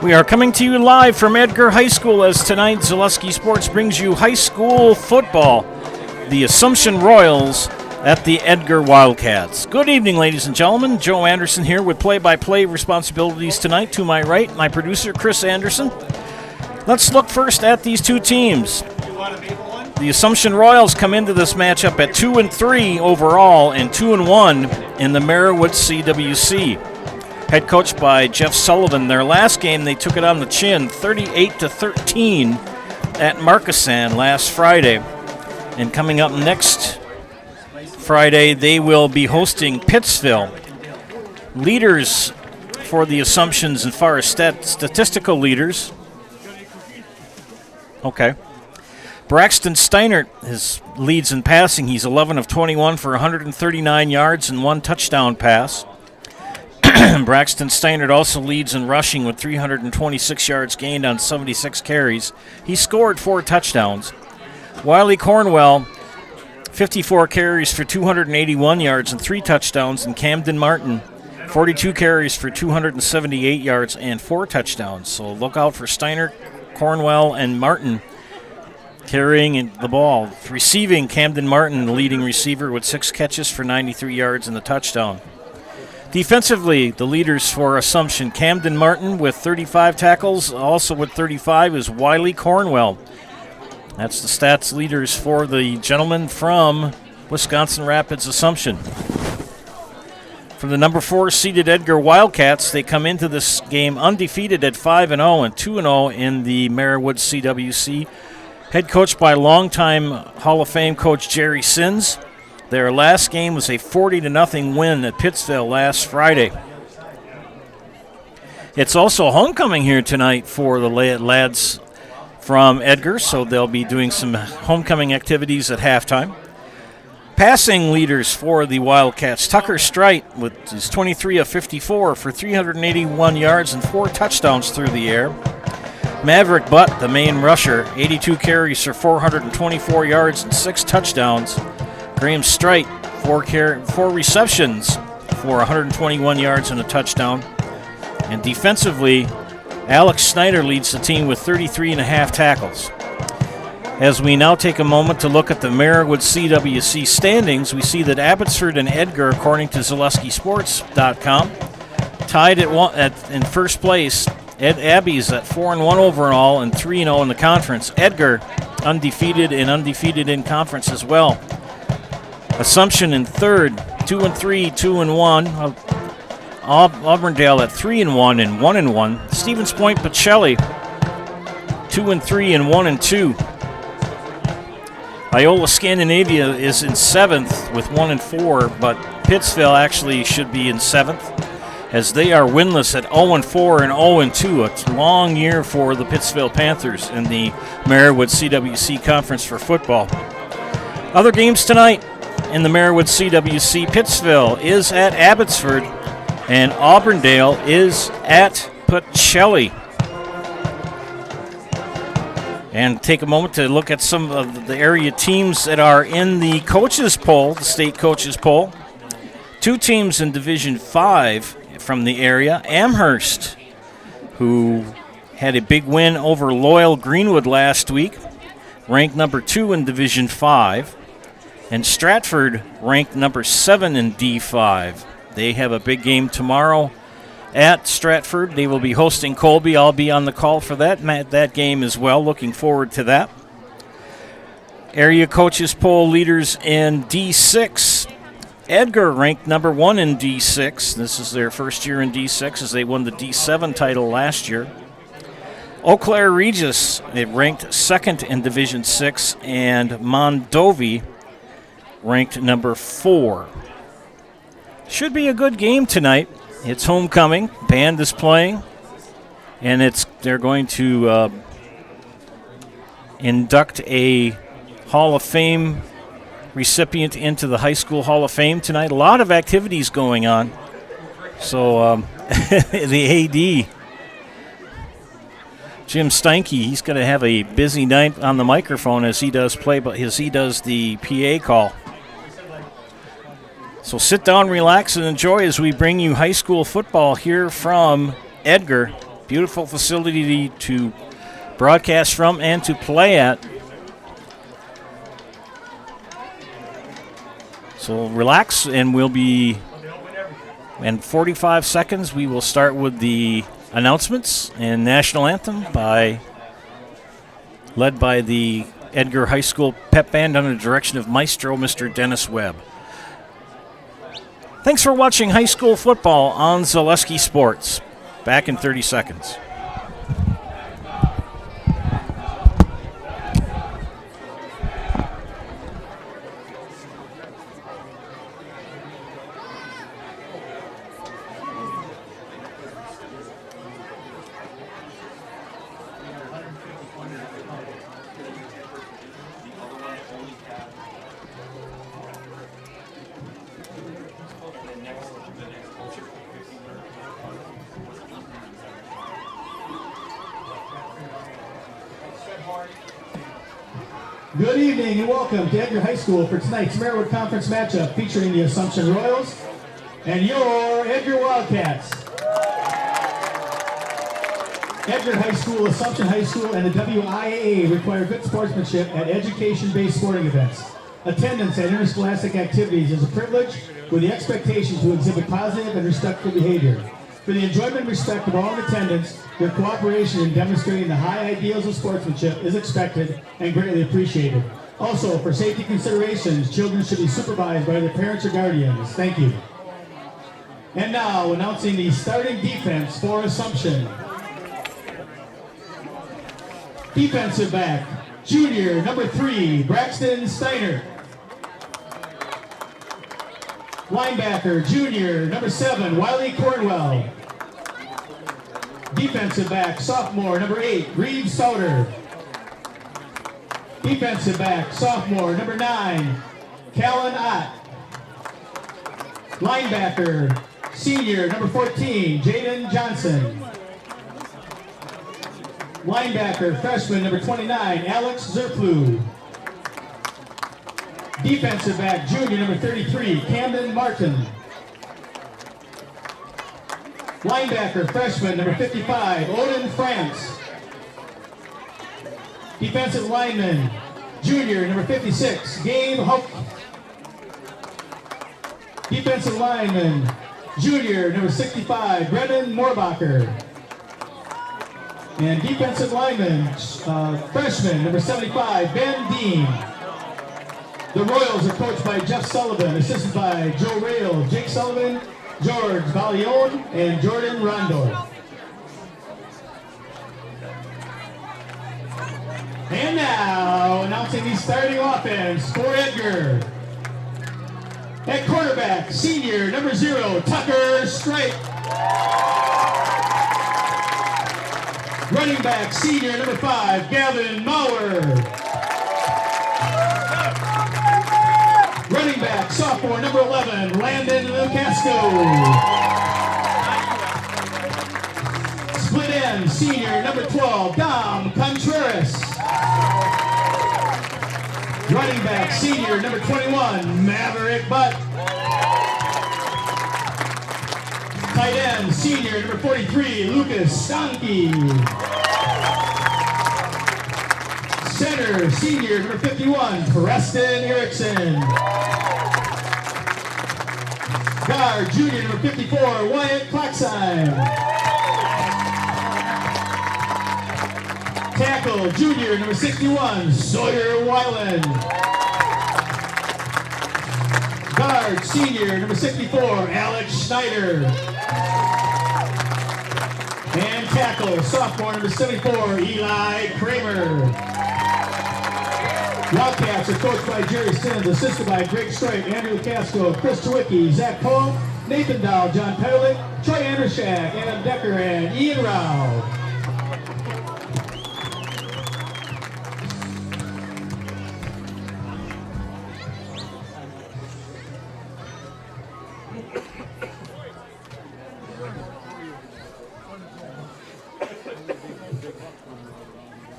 We are coming to you live from Edgar High School as tonight Zaleski Sports brings you high school football. The Assumption Royals at the Edgar Wildcats. Good evening, ladies and gentlemen. Joe Anderson here with play-by-play responsibilities tonight. To my right, my producer, Chris Anderson. Let's look first at these two teams. The Assumption Royals come into this matchup at 2-3 overall and 2-1 in the Merriwood CWC. Head coached by Jeff Sullivan. Their last game, they took it on the chin, 38-13 at Markesan last Friday. And coming up next Friday, they will be hosting Pittsville. Leaders for the Assumptions as far as statistical leaders. Okay. Braxton Steinert leads in passing. He's 11 of 21 for 139 yards and one touchdown pass. Braxton Steinert also leads in rushing with 326 yards gained on 76 carries. He scored 4 touchdowns. Wiley Cornwell, 54 carries for 281 yards and 3 touchdowns. And Camden Martin, 42 carries for 278 yards and 4 touchdowns. So look out for Steinert, Cornwell, and Martin carrying the ball. Receiving, Camden Martin, the leading receiver, with 6 catches for 93 yards and a touchdown. Defensively, the leaders for Assumption, Camden Martin with 35 tackles. Also with 35 is Wiley Cornwell. That's the stats leaders for the gentleman from Wisconsin Rapids Assumption. For the number 4 seeded Edgar Wildcats, they come into this game undefeated at 5-0 and 2-0 in the Merriwood CWC. Head coached by longtime Hall of Fame coach Jerry Sins. Their last game was a 40-0 win at Pittsville last Friday. It's also homecoming here tonight for the lads from Edgar, so they'll be doing some homecoming activities at halftime. Passing leaders for the Wildcats, Tucker Strite with his 23 of 54 for 381 yards and 4 touchdowns through the air. Maverick Butt, the main rusher, 82 carries for 424 yards and 6 touchdowns. Graham Strite, 4 receptions for 121 yards and a touchdown. And defensively, Alex Snyder leads the team with 33.5 tackles. As we now take a moment to look at the Merriwood CWC standings, we see that Abbotsford and Edgar, according to ZaleskiSports.com, tied in first place. Abby's at 4-1 overall and 3-0 in the conference. Edgar undefeated in conference as well. Assumption in third, 2-3, 2-1. Auburndale at 3-1 and 1-1. Stevens Point Pacelli, 2-3 and 1-2. Iola Scandinavia is in 7th with 1-4, but Pittsville actually should be in 7th as they are winless at 0-4 and 0-2. It's a long year for the Pittsville Panthers in the Merriwood CWC Conference for football. Other games tonight in the Merriwood CWC, Pittsville is at Abbotsford and Auburndale is at Pacelli. And take a moment to look at some of the area teams that are in the coaches poll, the state coaches poll. 2 teams in Division 5 from the area. Amherst, who had a big win over Loyal Greenwood last week, ranked number 2 in Division 5. And Stratford ranked number 7 in D5. They have a big game tomorrow at Stratford. They will be hosting Colby. I'll be on the call for that game as well. Looking forward to that. Area coaches poll leaders in D6. Edgar ranked number 1 in D6. This is their first year in D6 as they won the D7 title last year. Eau Claire Regis, they ranked 2nd in Division 6, and Mondovi ranked number 4. Should be a good game tonight. It's homecoming. Band is playing, and they're going to induct a Hall of Fame recipient into the High School Hall of Fame tonight. A lot of activities going on. So the AD, Jim Steinke, he's going to have a busy night on the microphone as he does the PA call. So sit down, relax, and enjoy as we bring you high school football here from Edgar Beautiful facility to broadcast from and to play at. So relax, and we'll be, in 45 seconds, we will start with the announcements and national anthem led by the Edgar High School Pep Band under the direction of Maestro Mr. Dennis Webb. Thanks for watching high school football on Zaleski Sports. Back in 30 seconds. Good evening and welcome to Edgar High School for tonight's Marywood Conference matchup featuring the Assumption Royals and your Edgar Wildcats. Edgar High School, Assumption High School, and the WIAA require good sportsmanship at education-based sporting events. Attendance at interscholastic activities is a privilege with the expectation to exhibit positive and respectful behavior. For the enjoyment and respect of all in attendance, your cooperation in demonstrating the high ideals of sportsmanship is expected and greatly appreciated. Also, for safety considerations, children should be supervised by their parents or guardians. Thank you. And now, announcing the starting defense for Assumption. Defensive back, junior, number 3, Braxton Steiner. Linebacker, junior, number 7, Wiley Cornwell. Defensive back, sophomore, number 8, Reed Sauter. Defensive back, sophomore, number 9, Callan Ott. Linebacker, senior, number 14, Jaden Johnson. Linebacker, freshman, number 29, Alex Zerflu. Defensive back, junior, number 33, Camden Martin. Linebacker, freshman, number 55, Odin France. Defensive lineman, junior, number 56, Gabe Hoke. Defensive lineman, junior, number 65, Brendan Morbacher. And defensive lineman, freshman, number 75, Ben Dean. The Royals are coached by Jeff Sullivan, assisted by Joe Rail, Jake Sullivan, George Valion, and Jordan Rondor. And now, announcing the starting offense for Edgar. At quarterback, senior, number 0, Tucker Strike. Running back, senior, number 5, Gavin Mauer. Running back, sophomore, number 11, Landon Lucasco. Split end, senior, number 12, Dom Contreras. Running back, senior, number 21, Maverick Butt. Tight end, senior, number 43, Lucas Stanke. Center, senior, number 51, Preston Erickson. Guard, junior, number 54, Wyatt Klaxheim. Tackle, junior, number 61, Sawyer Weiland. Guard, senior, number 64, Alex Schneider. And tackle, sophomore, number 74, Eli Kramer. Wildcats are coached by Jerry Sims, assisted by Greg Strike, Andrew Casco, Chris Chewicki, Zach Cole, Nathan Dow, John Pedelik, Troy Andershak, Adam Decker, and Ian Rao.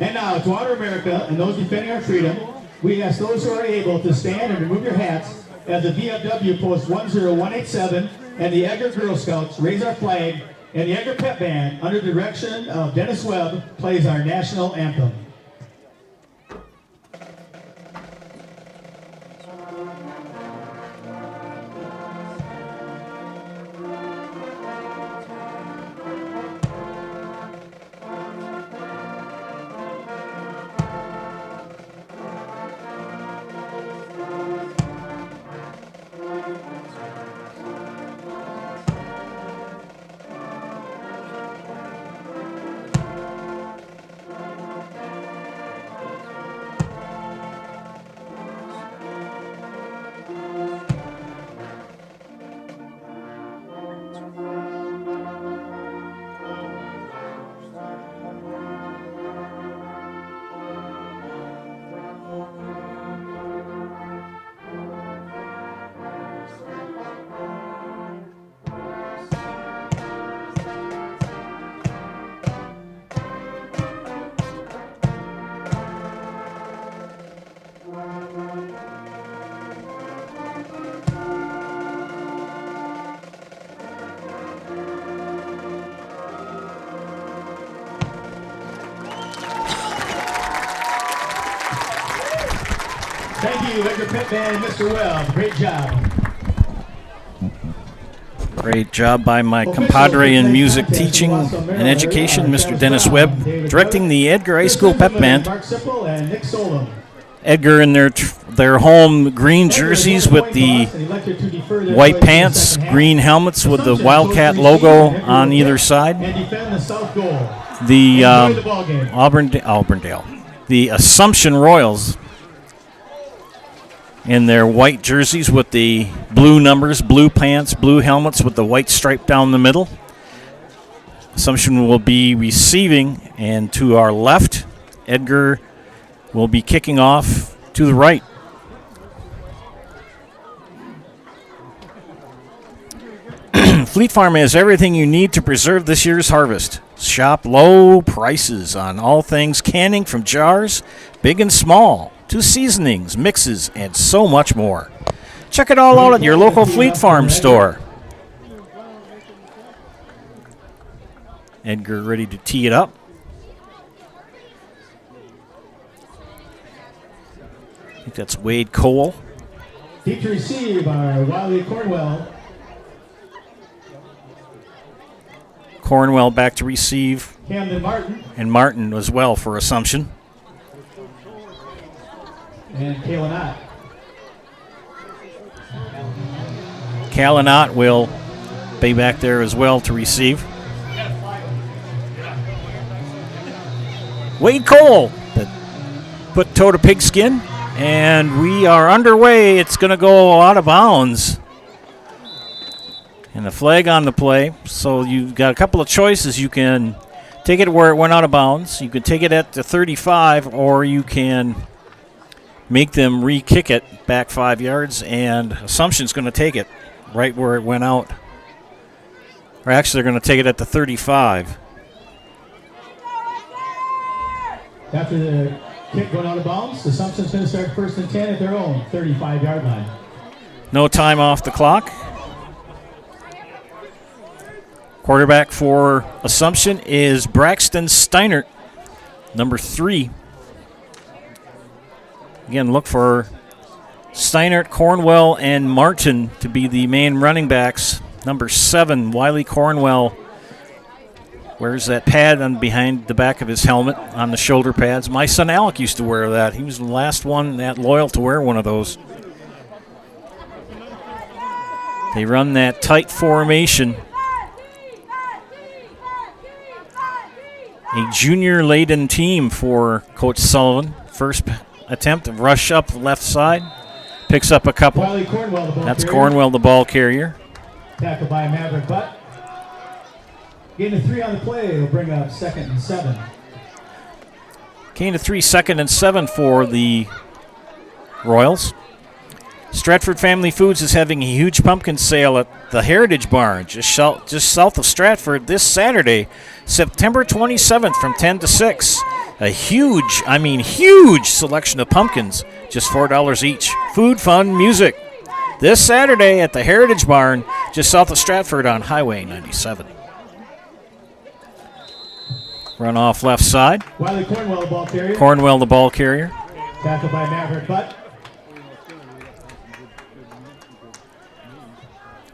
And now, to honor America and those defending our freedom, we ask those who are able to stand and remove your hats as the VFW Post 10187 and the Edgar Girl Scouts raise our flag And the Edgar Pep Band, under the direction of Dennis Webb, plays our national anthem. Thank you, Edgar Pep Band and Mr. Webb. Great job. Great job by my compadre in music teaching and education, Mr. Dennis Webb, directing the Edgar High School Pep Band. Edgar in their home green jerseys with the white pants, green helmets with the Wildcat logo on either side. The Auburndale, the Assumption Royals in their white jerseys with the blue numbers, blue pants, blue helmets with the white stripe down the middle. Assumption will be receiving, and to our left, Edgar will be kicking off to the right. Fleet Farm has everything you need to preserve this year's harvest. Shop low prices on all things canning, from jars, big and small, to seasonings, mixes, and so much more. Check it all out at your local Fleet Farm store. Edgar ready to tee it up. I think that's Wade Cole. Deep to receive our WIAA Cornwell. Cornwell back to receive. Camden Martin. And Martin as well for Assumption. And Kalanot. Kalanot will be back there as well to receive. Wade Cole put toe to pigskin, and we are underway. It's going to go out of bounds. And the flag on the play. So you've got a couple of choices. You can take it where it went out of bounds. You can take it at the 35, or you can make them re-kick it back 5 yards, and Assumption's going to take it right where it went out. Or actually, they're going to take it at the 35. After the kick going out of bounds, Assumption's going to start 1st and 10 at their own 35-yard line. No time off the clock. Quarterback for Assumption is Braxton Steinert, number 3. Again, look for Steinert, Cornwell, and Martin to be the main running backs. Number 7, Wiley Cornwell, wears that pad on behind the back of his helmet on the shoulder pads. My son Alec used to wear that. He was the last one that loyal to wear one of those. They run that tight formation. A junior-laden team for Coach Sullivan. First attempt to rush up the left side. Picks up a couple. That's Cornwell, the ball carrier. Tackled by Maverick Butt. Gain of 3 on the play will bring up 2nd and 7. Gain of 3, 2nd and 7 for the Royals. Stratford Family Foods is having a huge pumpkin sale at the Heritage Barn just south of Stratford this Saturday, September 27th from 10 to 6. A huge selection of pumpkins, just $4 each. Food, fun, music. This Saturday at the Heritage Barn just south of Stratford on Highway 97. Run off left side. Wiley Cornwell, the ball carrier. Cornwell, the ball carrier. Tackled by Maverick Butt.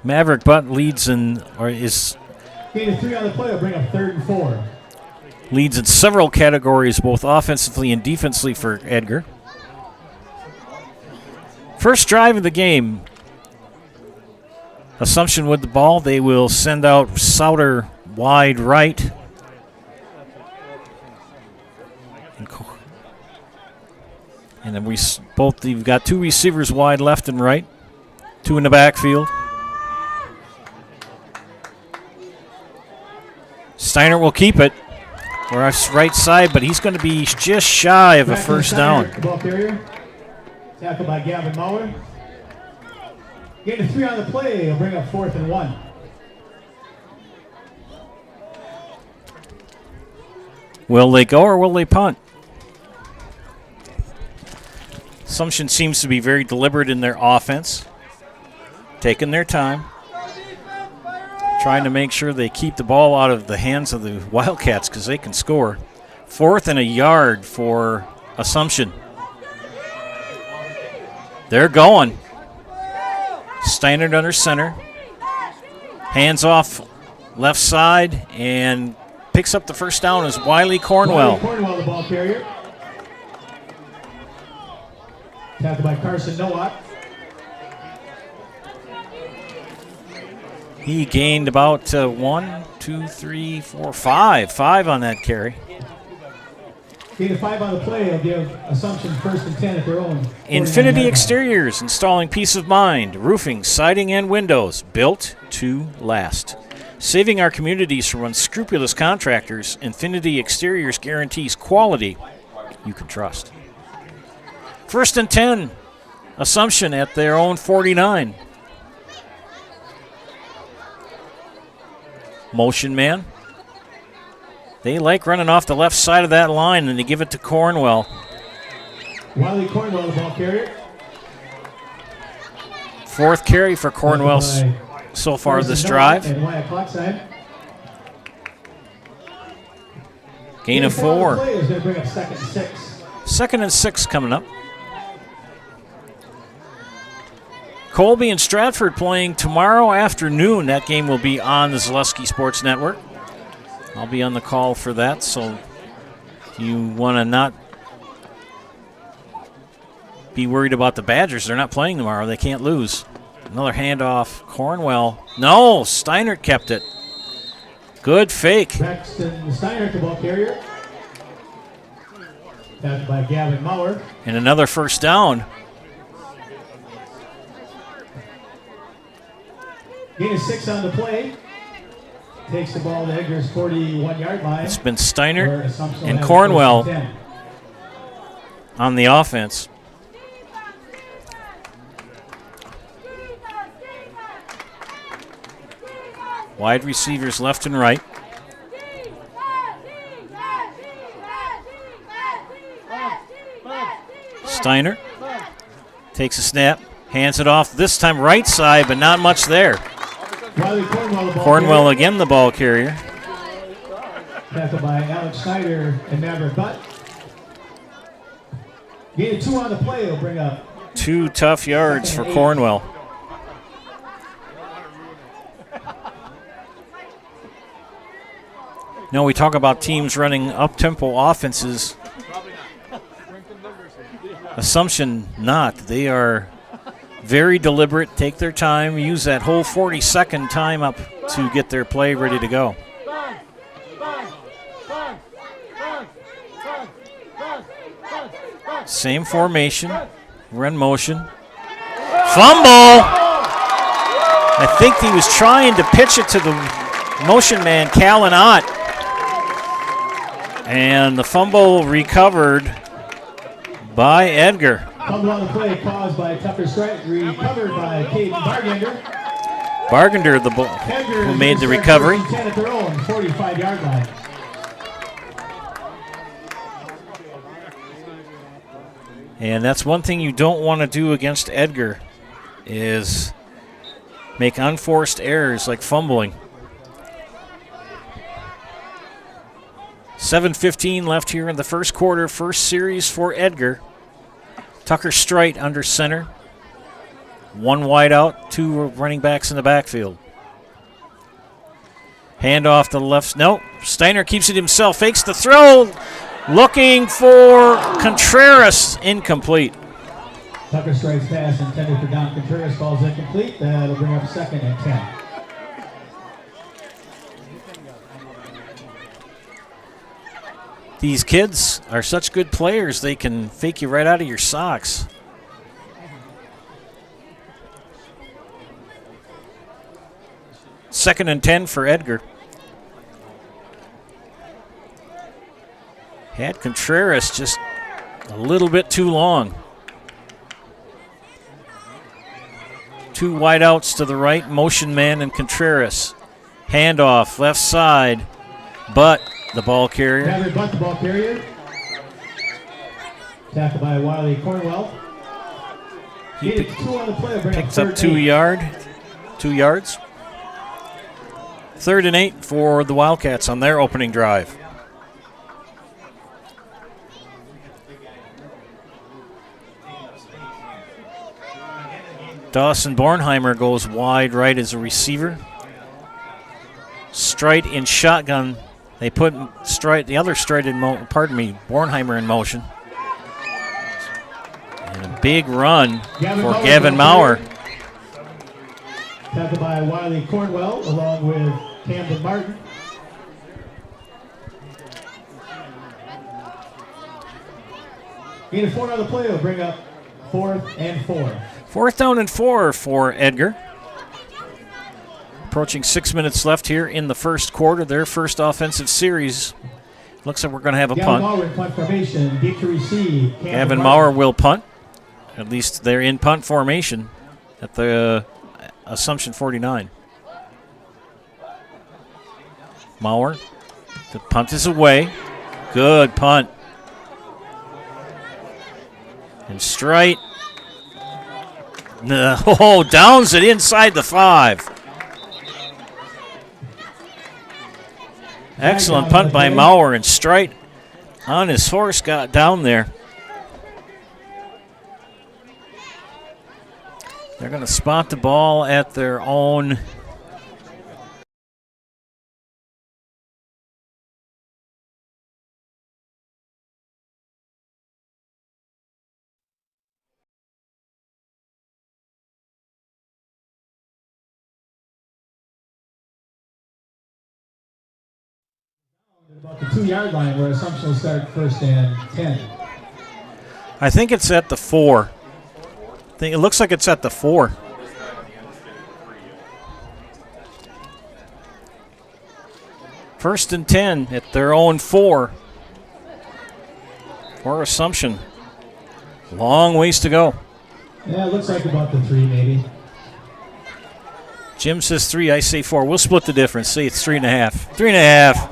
Maverick Butt leads in, or is Gain of 3 on the play will bring up 3rd and 4. leads in several categories, both offensively and defensively for Edgar. First drive of the game. Assumption with the ball. They will send out Souter wide right. And then you've got 2 receivers wide left and right. 2 in the backfield. Steiner will keep it. Or right side, but he's going to be just shy of a first down. Ball carrier. Tackled by Gavin Mauer. Gain of 3 on the play will bring up 4th and 1. Will they go or will they punt? Assumption seems to be very deliberate in their offense. Taking their time. Trying to make sure they keep the ball out of the hands of the Wildcats because they can score. 4th and a yard for Assumption. They're going. Steiner under center. Hands off left side and picks up the first down as Wiley Cornwell. Wiley Cornwell, the ball carrier. Tackled by Carson Nowak. He gained about 1, 2, 3, 4, 5. 5 on that carry. Gain of 5 on the play will give Assumption 1st and 10 at their own. Infinity Exteriors, installing peace of mind, roofing, siding, and windows, built to last. Saving our communities from unscrupulous contractors, Infinity Exteriors guarantees quality you can trust. 1st and 10, Assumption at their own 49. Motion man. They like running off the left side of that line, and they give it to Cornwell. Wiley Cornwell, the ball carrier. 4th carry for Cornwell so far this drive. And WIAA clock side. Gain of 4. Play is going to bring up 2nd and 6. 2nd and 6 coming up. Colby and Stratford playing tomorrow afternoon. That game will be on the Zaleski Sports Network. I'll be on the call for that, so if you want to not be worried about the Badgers, they're not playing tomorrow. They can't lose. Another handoff. Cornwell. No, Steiner kept it. Good fake. Braxton Steiner, the ball carrier. Tackled by Gavin Mauer. And another first down. Gain of 6 on the play. Takes the ball to Edgar's 41-yard line. It's been Steiner and Cornwell on the offense. Wide receivers left and right. Steiner takes a snap, hands it off, this time right side, but not much there. Cornwell again the ball carrier. Tackled by Alex Snyder and Maverick Butt. Gain of 2 on the play will bring up 2 tough yards for Cornwell. No, we talk about teams running up-tempo offenses. Assumption not. They are very deliberate, take their time, use that whole 40-second time up to get their play ready to go. Same formation, run motion. Fumble! I think he was trying to pitch it to the motion man, Callan Ott. And the fumble recovered by Edgar. Fumble on the play caused by Tucker Strike, recovered by Caden Bargender. Bargender, who made the recovery. 10 at their own 45-yard line. And that's one thing you don't want to do against Edgar is make unforced errors like fumbling. 7:15 left here in the first quarter. First series for Edgar. Tucker Strite under center. One wide out, two running backs in the backfield. Hand off to the left. No, Steiner keeps it himself. Fakes the throw. Looking for Contreras. Incomplete. Tucker Strite's pass intended for Don Contreras falls incomplete. That'll bring up 2nd and 10. These kids are such good players, they can fake you right out of your socks. Second and 10 for Edgar. Had Contreras just a little bit too long. Two wideouts to the right, motion man and Contreras. Handoff, left side, but the ball carrier. Bradley Butt, the ball carrier. Tackled by WIAA Cornwell. He two on the play. picks up 2 yards. 3rd and 8 for the Wildcats on their opening drive. Dawson Bornheimer goes wide right as a receiver. Strite in shotgun. They put Strite, the other Strite in Bornheimer in motion. And a big run for Gavin Maurer. Tackled by WIAA Cornwell along with Camden Martin. Gain of 4 on the play will bring up 4th and 4. 4th down and 4 for Edgar. Approaching 6 minutes left here in the first quarter. Their first offensive series. Looks like we're going to have a punt. Maurer in punt formation. Deep to receive. Gavin Maurer will punt. At least they're in punt formation at the Assumption 49. Maurer. The punt is away. Good punt. And Strite. Oh, downs it inside the 5. Excellent punt by Maurer, and Strite on his horse got down there. They're going to spot the ball at their own about the 2-yard line where Assumption will start 1st and 10. I think it's at the 4. It looks like it's at the 4. First and 10 at their own 4 for Assumption. Long ways to go. Yeah, it looks like about the 3 maybe. Jim says 3, I say 4. We'll split the difference. Say it's 3.5. 3.5.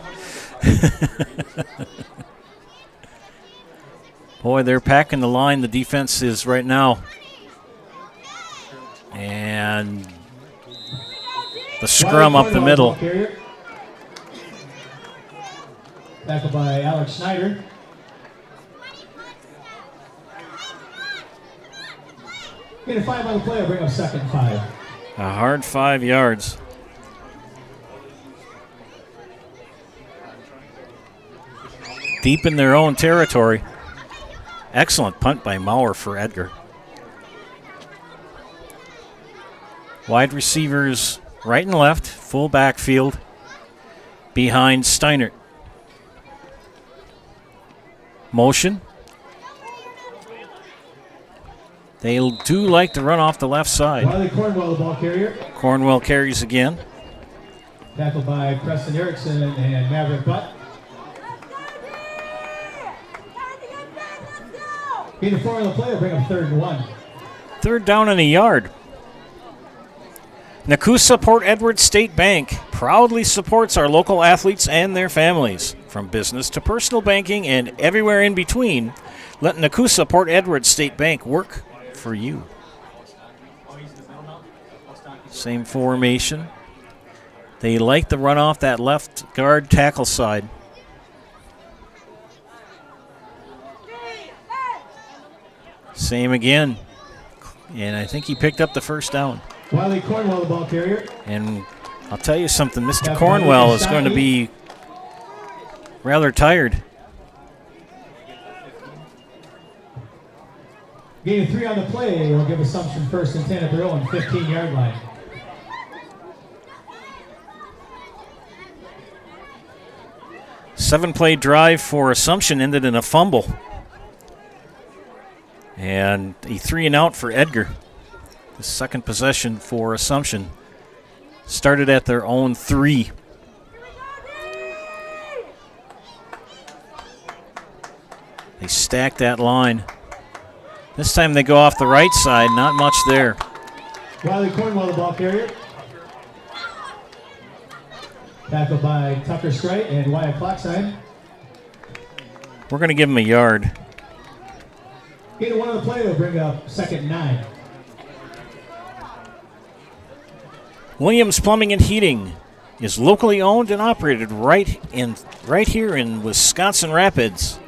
Boy, they're packing the line. The defense is right now. And the scrum up the middle. Tackled by Alex Schneider. Get a 5 on the play. I'll bring up 2nd and 5. A hard 5 yards. Deep in their own territory. Excellent punt by Maurer for Edgar. Wide receivers right and left, full backfield behind Steinert. Motion. They do like to run off the left side. WIAA Cornwell, the ball carrier. Cornwell carries again. Tackled by Preston Erickson and Maverick Butt. Gain of 4 on the play will bring up 3rd and 1. 3rd down and a yard. Nakusa Port Edward State Bank proudly supports our local athletes and their families. From business to personal banking and everywhere in between, let Nakusa Port Edward State Bank work for you. Same formation. They like to run off that left guard tackle side. Same again. And I think he picked up the first down. Wiley Cornwell, the ball carrier. And I'll tell you something, Mr. Cornwell is going to be rather tired. Gain of 3 on the play will give Assumption first and 10 at their own 15-yard line. Seven-play drive for Assumption ended in a fumble. And a 3-and-out for Edgar. The second possession for Assumption started at their own 3. They stacked that line. This time they go off the right side, not much there. Wiley Cornwell, the ball carrier. Tackled by Tucker Strite and WIAA Clockside. We're going to give him a yard. Gain of 1 on the play will bring up 2nd and 9. Williams Plumbing and Heating is locally owned and operated right here in Wisconsin Rapids.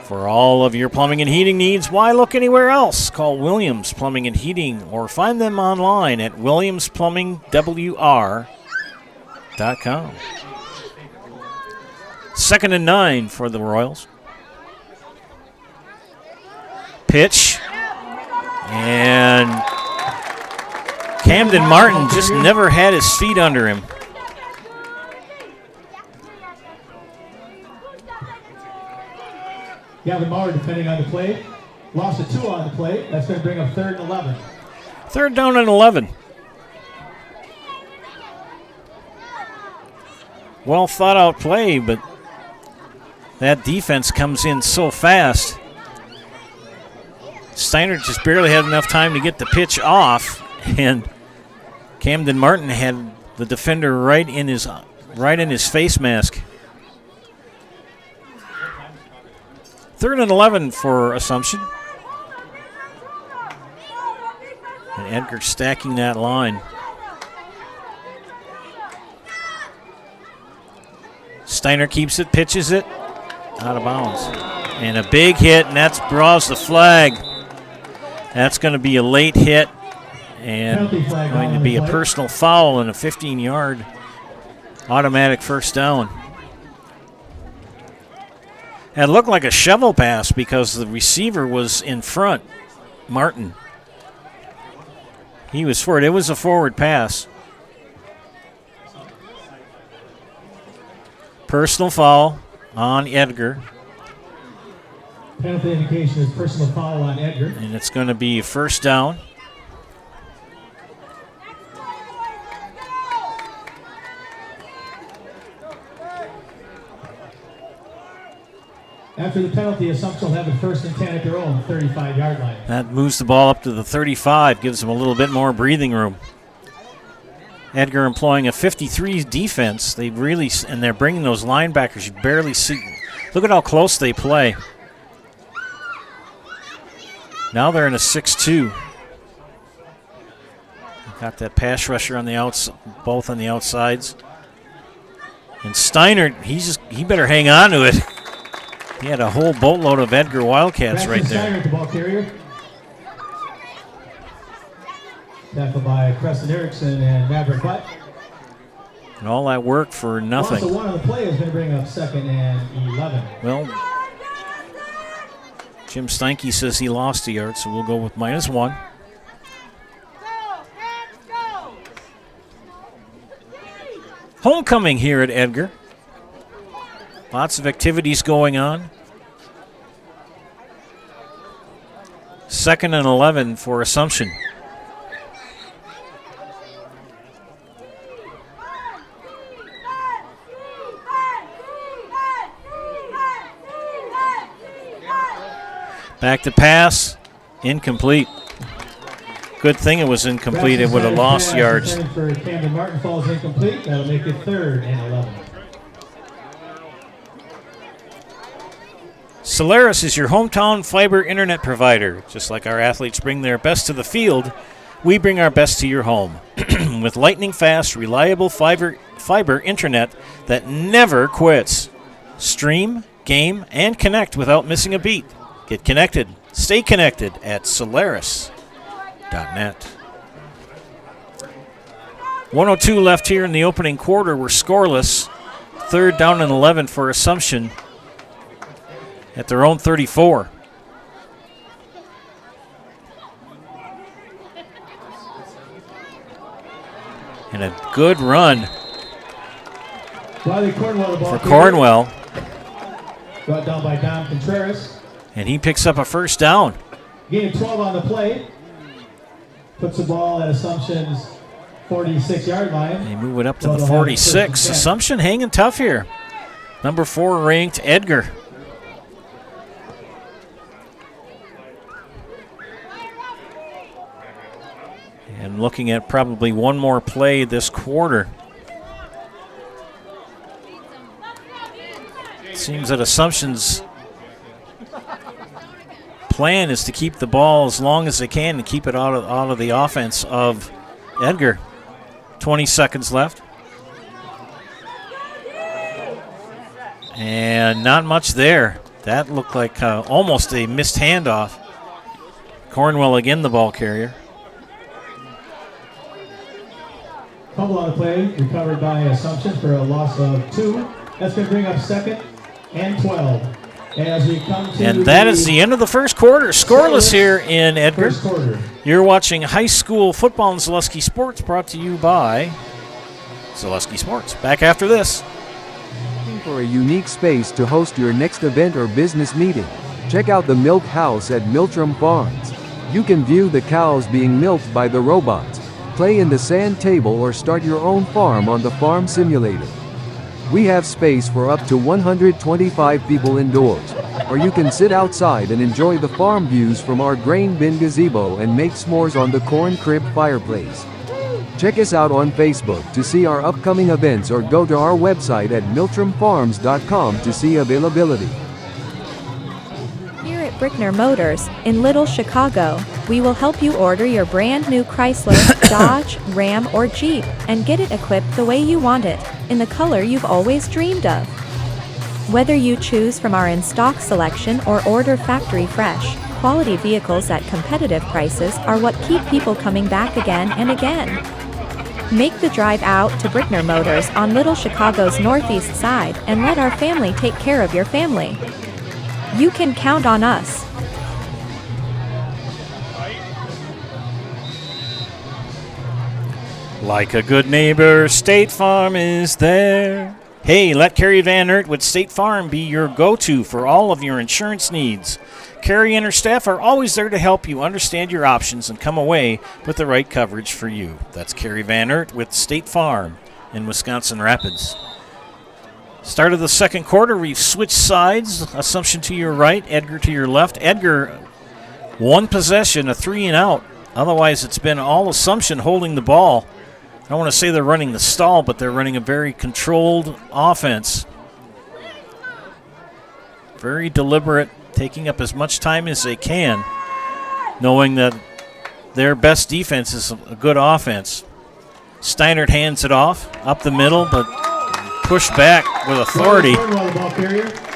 For all of your plumbing and heating needs, why look anywhere else? Call Williams Plumbing and Heating or find them online at williamsplumbingwr.com. 2nd and 9 for the Royals. Pitch. And Camden Martin just never had his feet under him. Gavin Maurer defending on the play. Lost a 2 on the play. That's going to bring up 3rd and 11. 3rd down and 11. Well thought out play, but that defense comes in so fast. Steiner just barely had enough time to get the pitch off, and Camden Martin had the defender right in his face mask. 3rd and 11 for Assumption. And Edgar stacking that line. Steiner keeps it, pitches it, out of bounds. And a big hit, and that draws the flag. That's going to be a late hit, and going to be a personal foul and a 15-yard automatic first down. It looked like a shovel pass because the receiver was in front, Martin. He was forward. It was a forward pass. Personal foul on Edgar. Penalty indication is personal foul on Edgar. And it's going to be first down. After the penalty, Assumption will have it 1st and 10 at their own 35-yard line. That moves the ball up to the 35, gives them a little bit more breathing room. Edgar employing a 53 defense. They really, and they're bringing those linebackers. You barely see. Look at how close they play. Now they're in a 6-2. Got that pass rusher on the outs, both on the outsides. And Steiner, he better hang on to it. He had a whole boatload of Edgar Wildcats right there. Steiner at the ball carrier. Tackled by Preston Erickson and Maverick Butt. And all that work for nothing. Also, 1 on the play is going to bring up 2nd and 11. Well, Jim Steinke says he lost a yard, so we'll go with -1. Homecoming here at Edgar. Lots of activities going on. 2nd and 11 for Assumption. Back to pass, incomplete. Good thing it was incomplete. It would have lost yards. For Camden Martin falls incomplete. That'll make it 3rd and 11. Solaris is your hometown fiber internet provider. Just like our athletes bring their best to the field, we bring our best to your home. With lightning fast, reliable fiber internet that never quits. Stream, game, and connect without missing a beat. Get connected. Stay connected at Solaris.net. 1:02 left here in the opening quarter. We're scoreless. 3rd down and 11 for Assumption at their own 34. And a good run for Cornwell. Brought down by Don Contreras. And he picks up a first down. Gain 12 on the play. Puts the ball at Assumption's 46-yard line. They move it up to the 46. Assumption hanging tough here. Number 4 ranked Edgar. And looking at probably one more play this quarter. It seems that Assumption's plan is to keep the ball as long as they can and keep it out of the offense of Edgar. 20 seconds left. And not much there. That looked like almost a missed handoff. Cornwell again, the ball carrier. Fumble on the play, recovered by Assumption for a loss of 2. That's going to bring up 2nd and 12. As we come to and that is the end of the first quarter. Scoreless here in Edgar. First quarter. You're watching high school football and Zaleski Sports, brought to you by Zaleski Sports. Back after this. Looking for a unique space to host your next event or business meeting? Check out the Milk House at Miltram Farms. You can view the cows being milked by the robots, play in the sand table, or start your own farm on the farm simulator. We have space for up to 125 people indoors, or you can sit outside and enjoy the farm views from our grain bin gazebo and make s'mores on the corn crib fireplace. Check us out on Facebook to see our upcoming events, or go to our website at miltramfarms.com to see availability. Here at Brickner Motors, in Little Chicago, we will help you order your brand new Chrysler, Dodge, Ram, or Jeep, and get it equipped the way you want it, in the color you've always dreamed of. Whether you choose from our in-stock selection or order factory fresh, quality vehicles at competitive prices are what keep people coming back again and again. Make the drive out to Brickner Motors on Little Chicago's northeast side and let our family take care of your family. You can count on us. Like a good neighbor, State Farm is there. Hey, let Carrie Van Aert with State Farm be your go-to for all of your insurance needs. Carrie and her staff are always there to help you understand your options and come away with the right coverage for you. That's Carrie Van Aert with State Farm in Wisconsin Rapids. Start of the second quarter, we've switched sides. Assumption to your right, Edgar to your left. Edgar, one possession, a 3 and out. Otherwise, it's been all Assumption holding the ball. I don't want to say they're running the stall, but they're running a very controlled offense. Very deliberate, taking up as much time as they can, knowing that their best defense is a good offense. Steinert hands it off, up the middle, but pushed back with authority.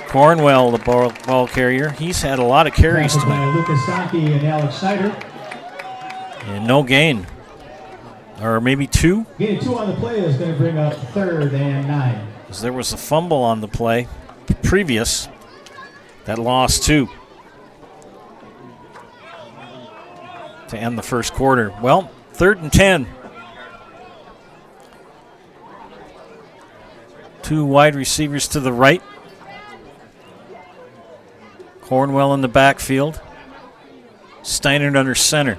Cornwell, the ball carrier. He's had a lot of carries tonight. Lucas Sankey and Alex Schneider. And no gain. Or maybe 2. Gain 2 on the play is going to bring up 3rd and 9. Because there was a fumble on the play previous that lost 2 to end the first quarter. Well, 3rd and 10. 2 wide receivers to the right. Cornwell in the backfield. Steinert under center.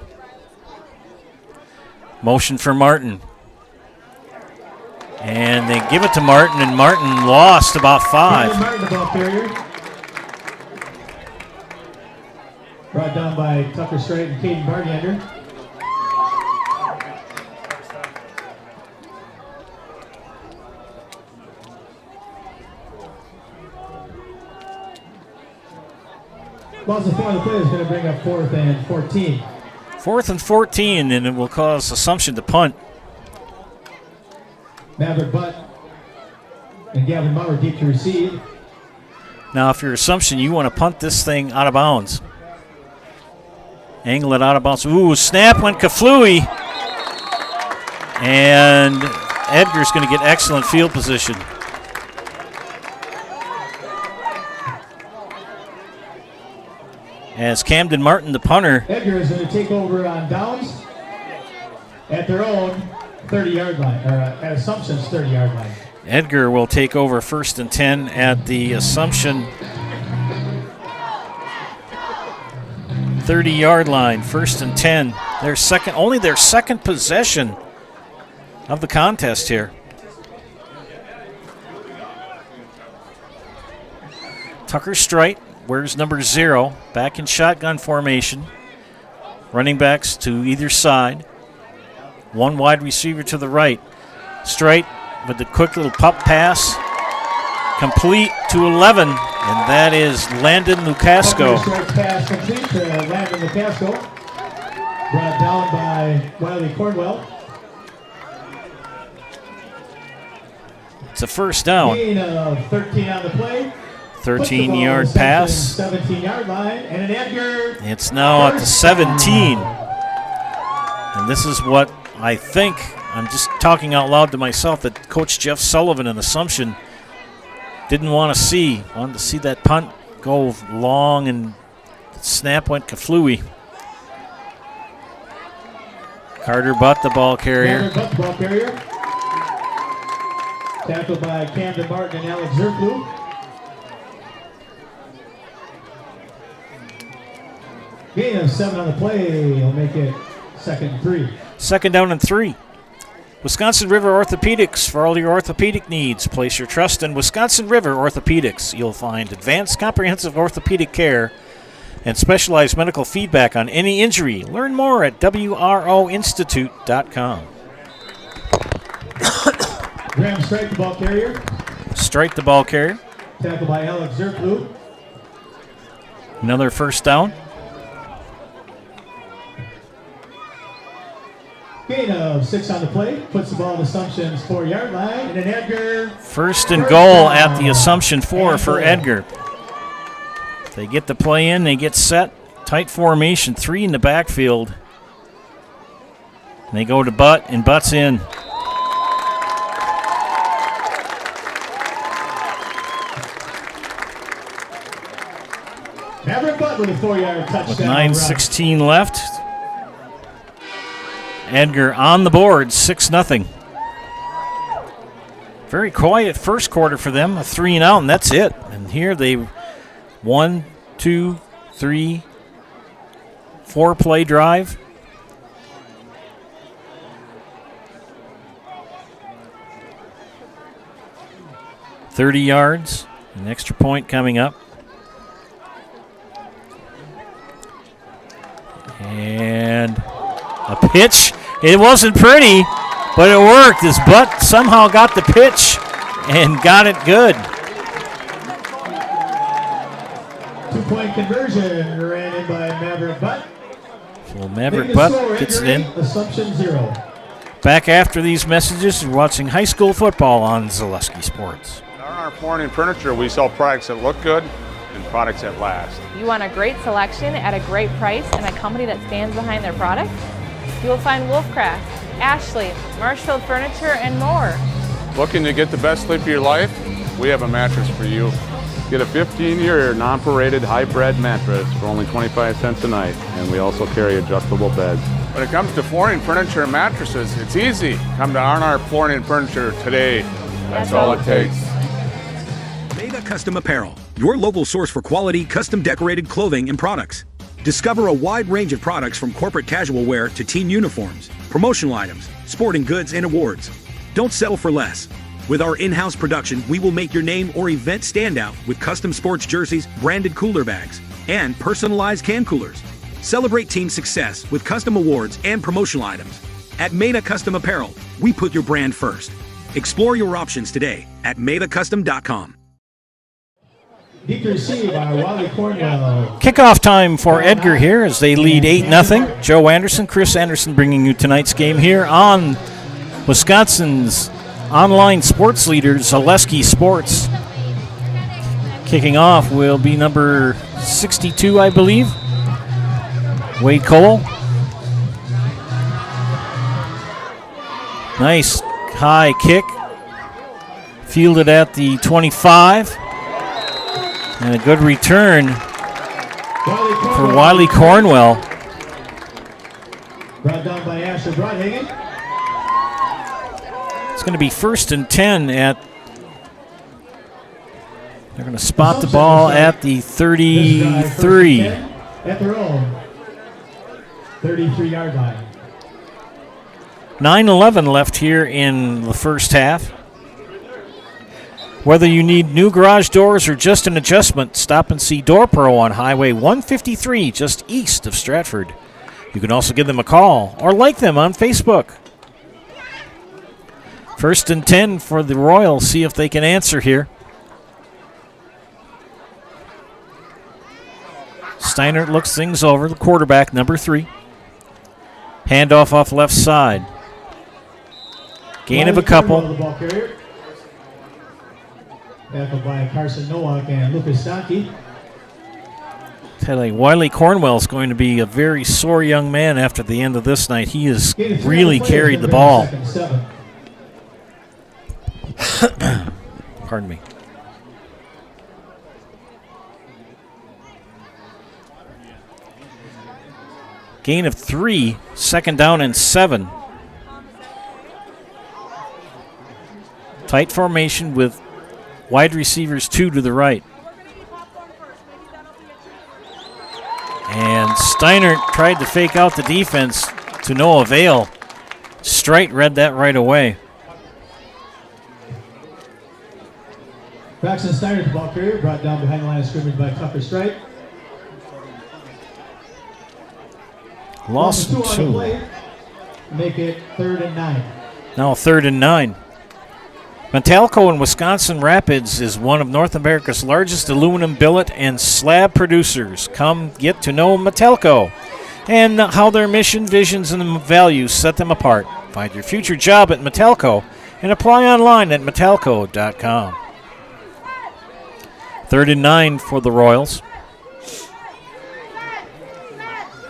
Motion for Martin. And they give it to Martin, and Martin lost about 5. Martin, the ball carrier. Brought down by Tucker Strait and Caden Bartender. Loss of 4 on the play is going to bring up 4th and 14. 4th and 14, and it will cause Assumption to punt. Maverick Butt and Gavin Maurer deep to receive. Now, if you're Assumption, you want to punt this thing out of bounds. Angle it out of bounds. Ooh, snap went Kaflooey. And Edgar's going to get excellent field position. As Camden Martin, the punter. Edgar is going to take over on downs at their own 30-yard line, or at Assumption's 30-yard line. Edgar will take over 1st and 10 at the Assumption 30-yard line. 1st and 10. Only their second possession of the contest here. Tucker Strite wears number 0, back in shotgun formation. Running backs to either side. One wide receiver to the right. Strite with the quick little pup pass. Complete to 11, and that is Landon Lucasco. Strite pass complete to Landon Lucasco. Brought down by Wiley Cornwell. It's a first down. Gain of 13 on the play. 13-yard pass. 17-yard line, and an Edgar. It's now at the 17. And this is what I think, I'm just talking out loud to myself, that Coach Jeff Sullivan in Assumption didn't want to see. Wanted to see that punt go long, and the snap went Kaflooey. Carter Butt, the ball carrier. Carter Butt, the ball carrier. Tackled by Camden Martin and Alex Zerklu. Gain of 7 on the play. He'll make it 2nd and 3. 2nd down and 3. Wisconsin River Orthopedics for all your orthopedic needs. Place your trust in Wisconsin River Orthopedics. You'll find advanced comprehensive orthopedic care and specialized medical feedback on any injury. Learn more at WROinstitute.com. Graham Strite, the ball carrier. Strite, the ball carrier. Tackled by Alex Zerklu. Another first down. Gain of 6 on the play. Puts the ball in Assumption's 4-yard line. And an Edgar. First and goal at the Assumption 4 for Edgar. They get the play in. They get set. Tight formation. 3 in the backfield. And they go to Butt, and Butt's in. Maverick Butt with a 4-yard touchdown. With 9:16 left. Edgar on the board, 6-0. Very quiet first quarter for them, a 3 and out, and that's it. And here they 1, 2, 3, 4 play drive. $30 yards, an extra point coming up. And a pitch. It wasn't pretty, but it worked. His Butt somehow got the pitch and got it good. 2-point conversion ran in by Maverick Butt. So Maverick Butt gets it in. Assumption 0. Back after these messages, you're watching high school football on Zaleski Sports. On our flooring and furniture, we sell products that look good and products that last. You want a great selection at a great price and a company that stands behind their product? You will find Wolfcraft, Ashley, Marshfield Furniture, and more. Looking to get the best sleep of your life? We have a mattress for you. Get a 15-year non-paraded hybrid mattress for only 25 cents a night, and we also carry adjustable beds. When it comes to flooring, furniture, and mattresses, it's easy. Come to R&R Flooring and Furniture today. That's all it takes. Mega Custom Apparel, your local source for quality, custom decorated clothing and products. Discover a wide range of products from corporate casual wear to team uniforms, promotional items, sporting goods, and awards. Don't settle for less. With our in-house production, we will make your name or event stand out with custom sports jerseys, branded cooler bags, and personalized can coolers. Celebrate team success with custom awards and promotional items. At Meda Custom Apparel, we put your brand first. Explore your options today at medacustom.com. Deep receive by Wiley Cornwell. Kickoff time for Edgar here as they lead 8-0. Joe Anderson, Chris Anderson bringing you tonight's game here on Wisconsin's online sports leader, Zaleski Sports. Kicking off will be number 62, I believe. Wade Cole. Nice high kick. Fielded at the 25. And a good return for Wiley Cornwell. Brought down by Asher Broadhagen. It's going to be 1st and 10 at. They're going to spot the ball at the 33. At their own 33-yard line. 9:11 left here in the first half. Whether you need new garage doors or just an adjustment, stop and see Door Pro on Highway 153, just east of Stratford. You can also give them a call or like them on Facebook. 1st and 10 for the Royals. See if they can answer here. Steinert looks things over, the quarterback, number 3. Handoff off left side. Gain of a couple. Tackled by Carson Nowak and Lucas Stockey. Tell you, Wiley Cornwell's going to be a very sore young man after the end of this night. He has really carried the ball. Pardon me. Gain of 3, 2nd down and 7. Tight formation with wide receivers 2 to the right. And Steiner tried to fake out the defense to no avail. Strite read that right away. Braxton Steiner, the ball carrier, brought down behind the line of scrimmage by Tucker Strite. Lost 2. Make it 3rd and 9. Now 3rd and 9. Metalco in Wisconsin Rapids is one of North America's largest aluminum billet and slab producers. Come get to know Metalco and how their mission, visions, and values set them apart. Find your future job at Metalco and apply online at metalco.com. 3rd and 9 for the Royals.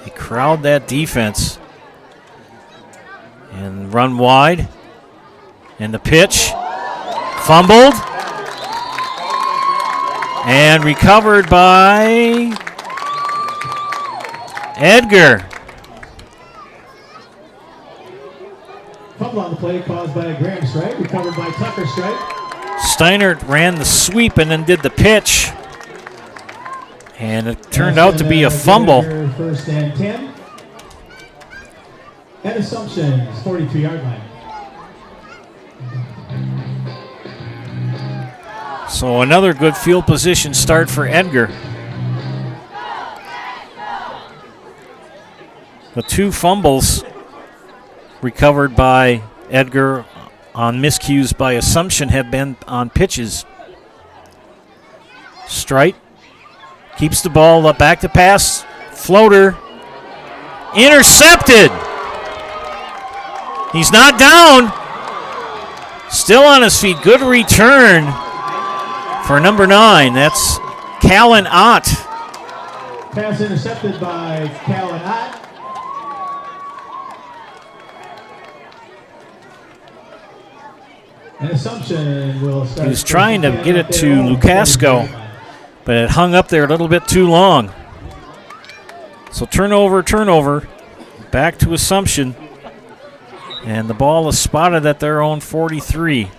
They crowd that defense and run wide. And the pitch. Fumbled. And recovered by Edgar. Fumble on the play caused by Graham Strite, recovered by Tucker Strite. Steiner ran the sweep and then did the pitch. And it turned out to be a fumble. 1st and 10. At Assumption's 43-yard line. So another good field position start for Edgar. The 2 fumbles recovered by Edgar on miscues by Assumption have been on pitches. Strite keeps the ball up, back to pass. Floater. Intercepted. He's not down. Still on his feet. Good return for number 9. That's Callan Ott. Pass intercepted by Callan Ott. An Assumption will start. He was trying to get it to Lukasco, but it hung up there a little bit too long. So turnover. Back to Assumption. And the ball is spotted at their own 43.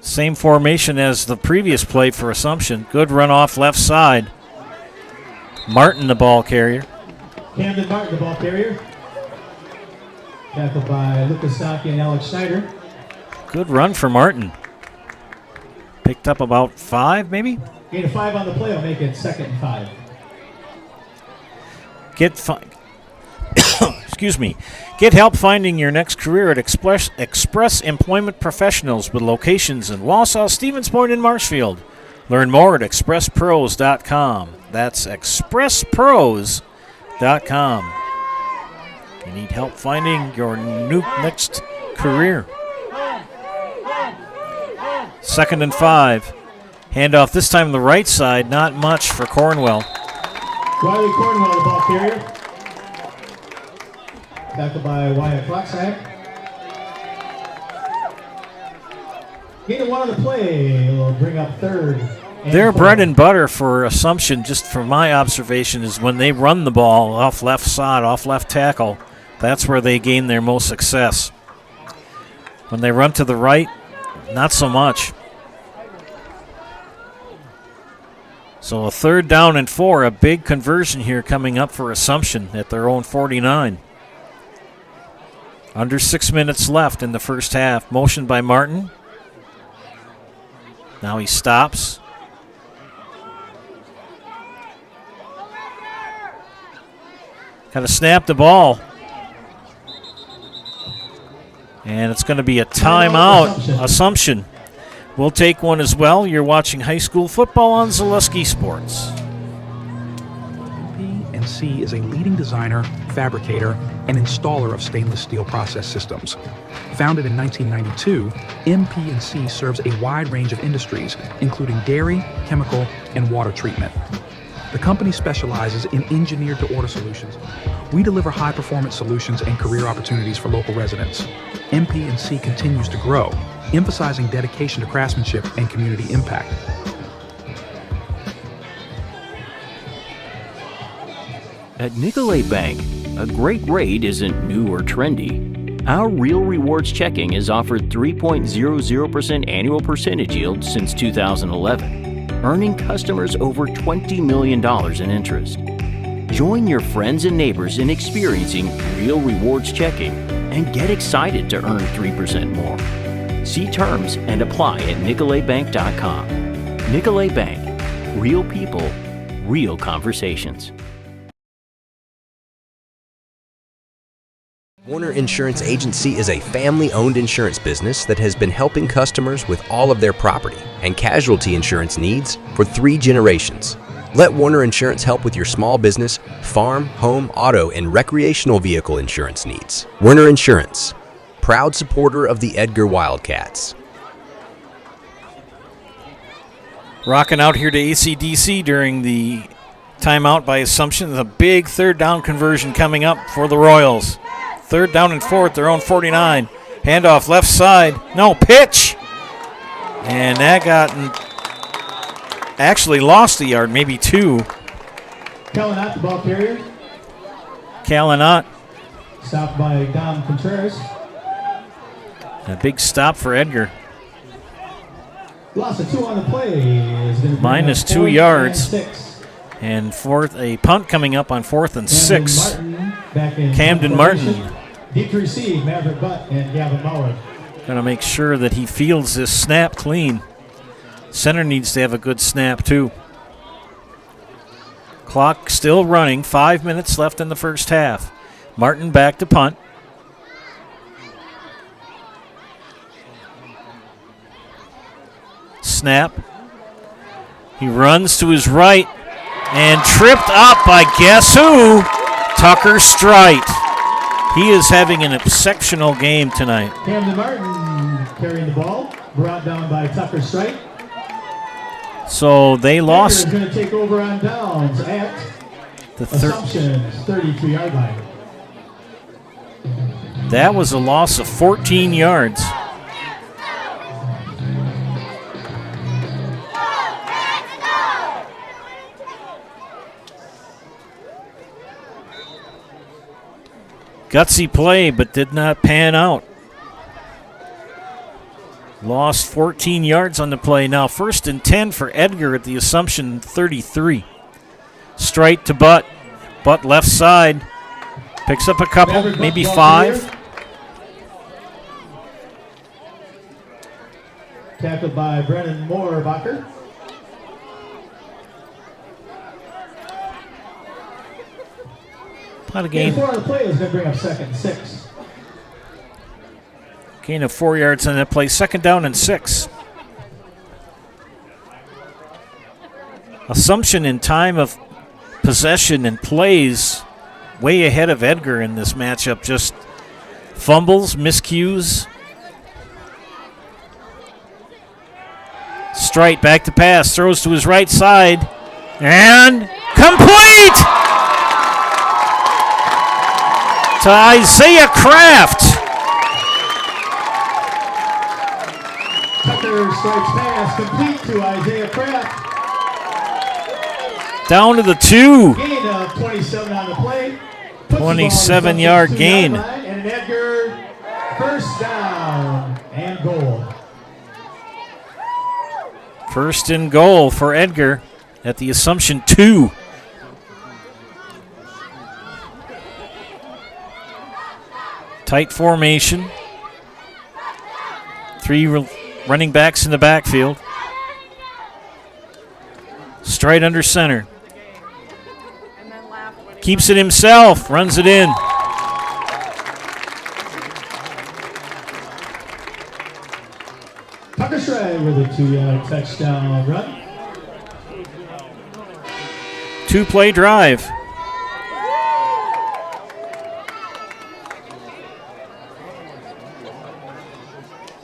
Same formation as the previous play for Assumption. Good run off left side. Martin, the ball carrier. Camden Martin, the ball carrier. Tackled by Lucas Stockey and Alex Schneider. Good run for Martin. Picked up about 5, maybe? Gain of 5 on the play will make it 2nd and 5. Excuse me. Get help finding your next career at Express Employment Professionals with locations in Wausau, Stevens Point, and Marshfield. Learn more at expresspros.com. That's expresspros.com. You need help finding your next career. 2nd and 5. Handoff this time on the right side. Not much for Cornwell. Riley Cornwell, the ball carrier. Tackled by WIAA Clockside. Gain of 1 on the play. Will bring up 3rd. Their bread and butter for Assumption, just from my observation, is when they run the ball off left side, off left tackle. That's where they gain their most success. When they run to the right, not so much. So a 3rd down and 4, a big conversion here coming up for Assumption at their own 49. Under 6 minutes left in the first half. Motion by Martin. Now he stops. Got to snap the ball. And it's going to be a timeout. Assumption will take one as well. You're watching high school football on Zaleski Sports. MP&C is a leading designer, fabricator, and installer of stainless steel process systems. Founded in 1992, MP&C serves a wide range of industries, including dairy, chemical, and water treatment. The company specializes in engineered-to-order solutions. We deliver high-performance solutions and career opportunities for local residents. MP&C continues to grow, emphasizing dedication to craftsmanship and community impact. At Nicolet Bank, a great rate isn't new or trendy. Our Real Rewards checking has offered 3.00% annual percentage yield since 2011, earning customers over $20 million in interest. Join your friends and neighbors in experiencing Real Rewards checking and get excited to earn 3% more. See terms and apply at nicoletbank.com. Nicolet Bank. Real people, real conversations. Warner Insurance Agency is a family-owned insurance business that has been helping customers with all of their property and casualty insurance needs for 3 generations. Let Warner Insurance help with your small business, farm, home, auto, and recreational vehicle insurance needs. Warner Insurance, proud supporter of the Edgar Wildcats. Rocking out here to AC/DC during the timeout by Assumption. A big 3rd down conversion coming up for the Royals. 3rd down and 4 at their own 49. Handoff left side. No, pitch! And that got actually lost a yard, maybe 2. Calinat, the ball carrier. Calinat. Stopped by Dom Contreras. A big stop for Edgar. Loss of 2 on the play. Is going to minus 2 yards. And a punt coming up on 4th and 6. Camden Martin. Deep to receive, Maverick Butt and Gavin Mauer. Going to make sure that he fields this snap clean. Center needs to have a good snap, too. Clock still running. 5 minutes left in the first half. Martin back to punt. Snap. He runs to his right and tripped up by guess who? Tucker Strite. He is having an exceptional game tonight. Camden Martin carrying the ball, brought down by Tucker Strite. So they lost. Edgar is going to take over on downs at the Assumption's 33-yard line. That was a loss of 14 yards. Gutsy play, but did not pan out. Lost 14 yards on the play. Now 1st and 10 for Edgar at the Assumption 33. Straight to Butt. Butt left side. Picks up a couple, maybe 5. Tackled by Brennan Moorbacher. Not a gain. 4 on the play is going to bring up 2nd and 6. Gain of 4 yards on that play. 2nd down and 6. Assumption in time of possession and plays way ahead of Edgar in this matchup. Just fumbles, miscues. Strite back to pass, throws to his right side, and complete to Isaiah Kraft. Tucker strikes pass complete to Isaiah Kraft. Down to the 2. Gain of 27 on the play. 27-yard gain. And an Edgar first down and goal. First and goal for Edgar at the Assumption 2. Tight formation. 3 running backs in the backfield. Straight under center. Keeps it himself, runs it in. Tucker Stride with a 2-yard touchdown run. 2-play drive.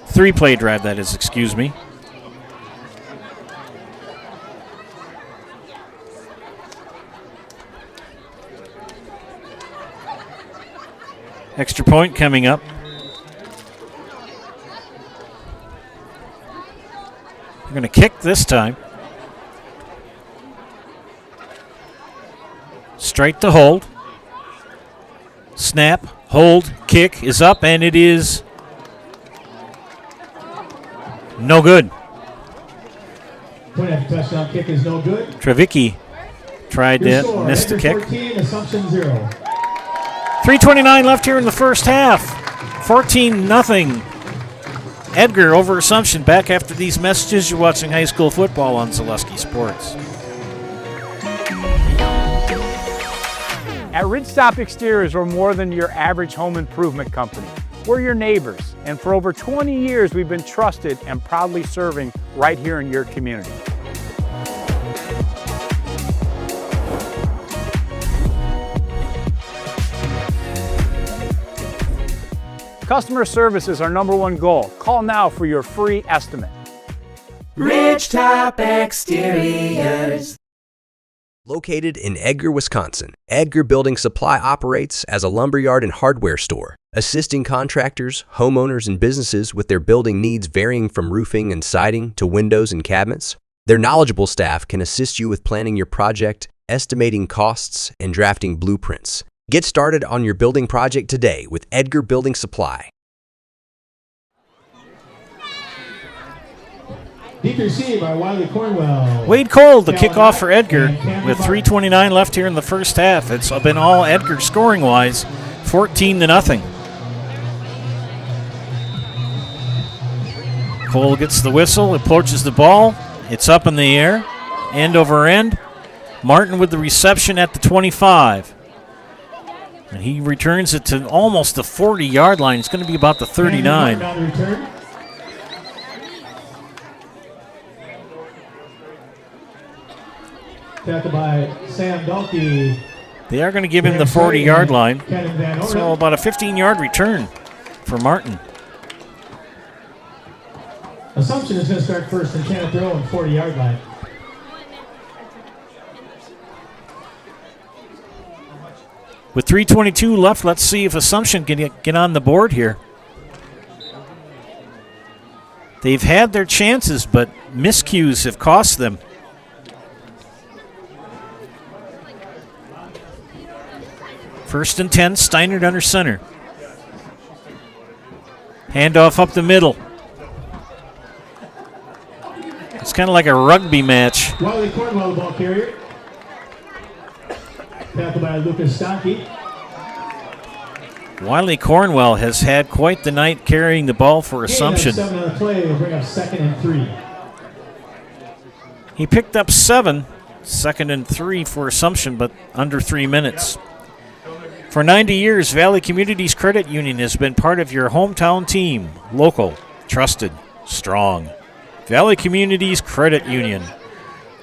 Three-play drive, that is, excuse me. Extra point coming up. We're going to kick this time. Straight to hold. Snap, hold, kick is up, and it is no good. Point after touchdown kick is no good. Trevicki tried Your that, score, missed the Edgar kick. 14, Assumption 0. 3:29 left here in the first half. 14-0. Edgar over Assumption. Back after these messages. You're watching high school football on Zaleski Sports. At Ridgestop Exteriors, we're more than your average home improvement company. We're your neighbors, and for over 20 years, we've been trusted and proudly serving right here in your community. Customer service is our #1 goal. Call now for your free estimate. Ridgetop Exteriors. Located in Edgar, Wisconsin, Edgar Building Supply operates as a lumberyard and hardware store, assisting contractors, homeowners, and businesses with their building needs varying from roofing and siding to windows and cabinets. Their knowledgeable staff can assist you with planning your project, estimating costs, and drafting blueprints. Get started on your building project today with Edgar Building Supply. Deep receive by Wiley Cornwell. Wade Cole, the kickoff for Edgar, with 3:29 left here in the first half. It's been all Edgar scoring-wise, 14-0. Cole gets the whistle, approaches the ball. It's up in the air, end over end. Martin with the reception at the 25. And he returns it to almost the 40-yard line. It's going to be about the 39. Tackled by Sam Dalkey. They are going to give him the 40-yard line. So about a 15-yard return for Martin. Assumption is going to start first and 10 at their own 40-yard line. With 3:22 left, let's see if Assumption can get on the board here. They've had their chances, but miscues have cost them. First and 10, Steinert under center. Handoff up the middle. It's kind of like a rugby match. Wiley Cornwell, the ball carrier. Tackled by Lucas Stonkey. Wiley Cornwell has had quite the night carrying the ball for Assumption. 7 on the play will bring up 2nd and 3. He picked up 7, 2nd and 3 for Assumption, but under 3 minutes. For 90 years, Valley Communities Credit Union has been part of your hometown team. Local, trusted, strong. Valley Communities Credit Union.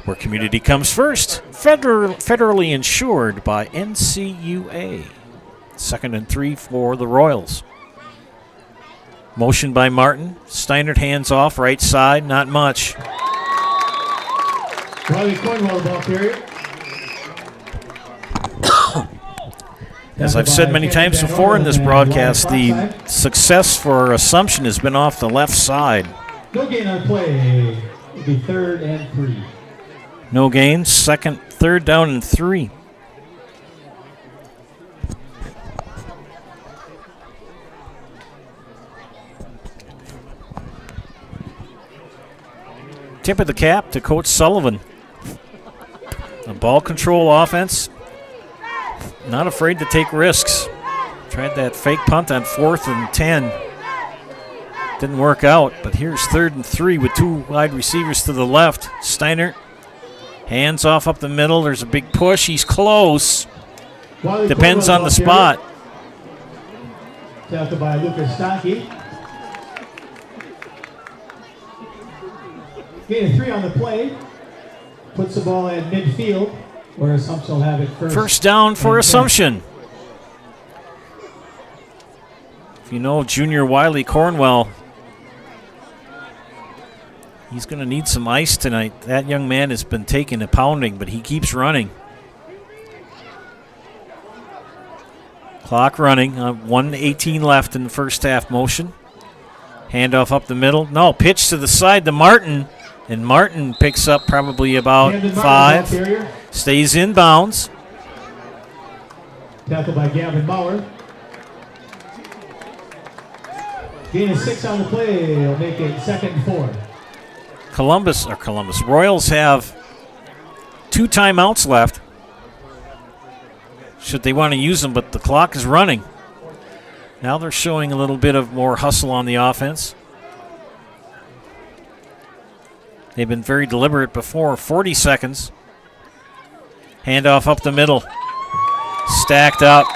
where community comes first. Federally insured by NCUA. 2nd and 3 for the Royals. Motion by Martin. Steinert hands off, right side, not much. Riley Cornwell, ball carrier. As I've said many times before in this broadcast, the success for Assumption has been off the left side. No gain on play. It'll be 3rd and 3. No gain. 3rd down and 3. Tip of the cap to Coach Sullivan. A ball control offense. Not afraid to take risks. Tried that fake punt on 4th and 10. Didn't work out, but here's 3rd and 3 with 2 wide receivers to the left. Steinert, hands off up the middle. There's a big push. He's close. Depends on the spot. Tackled by Lucas Stonkey. Gain of 3 on the play. Puts the ball in midfield, where Assumption will have it first. First down for Assumption. If you know junior Wiley Cornwell, he's going to need some ice tonight. That young man has been taking a pounding, but he keeps running. Clock running. 1:18 left in the first half motion. Handoff up the middle. No, pitch to the side to Martin. And Martin picks up probably about 5. Stays in bounds. Tackled by Gavin Bauer. Gain of 6 on the play. He'll make it 2nd and 4. Royals have 2 timeouts left. Should they want to use them, but the clock is running. Now they're showing a little bit of more hustle on the offense. They've been very deliberate before. 40 seconds. Handoff up the middle. Stacked up.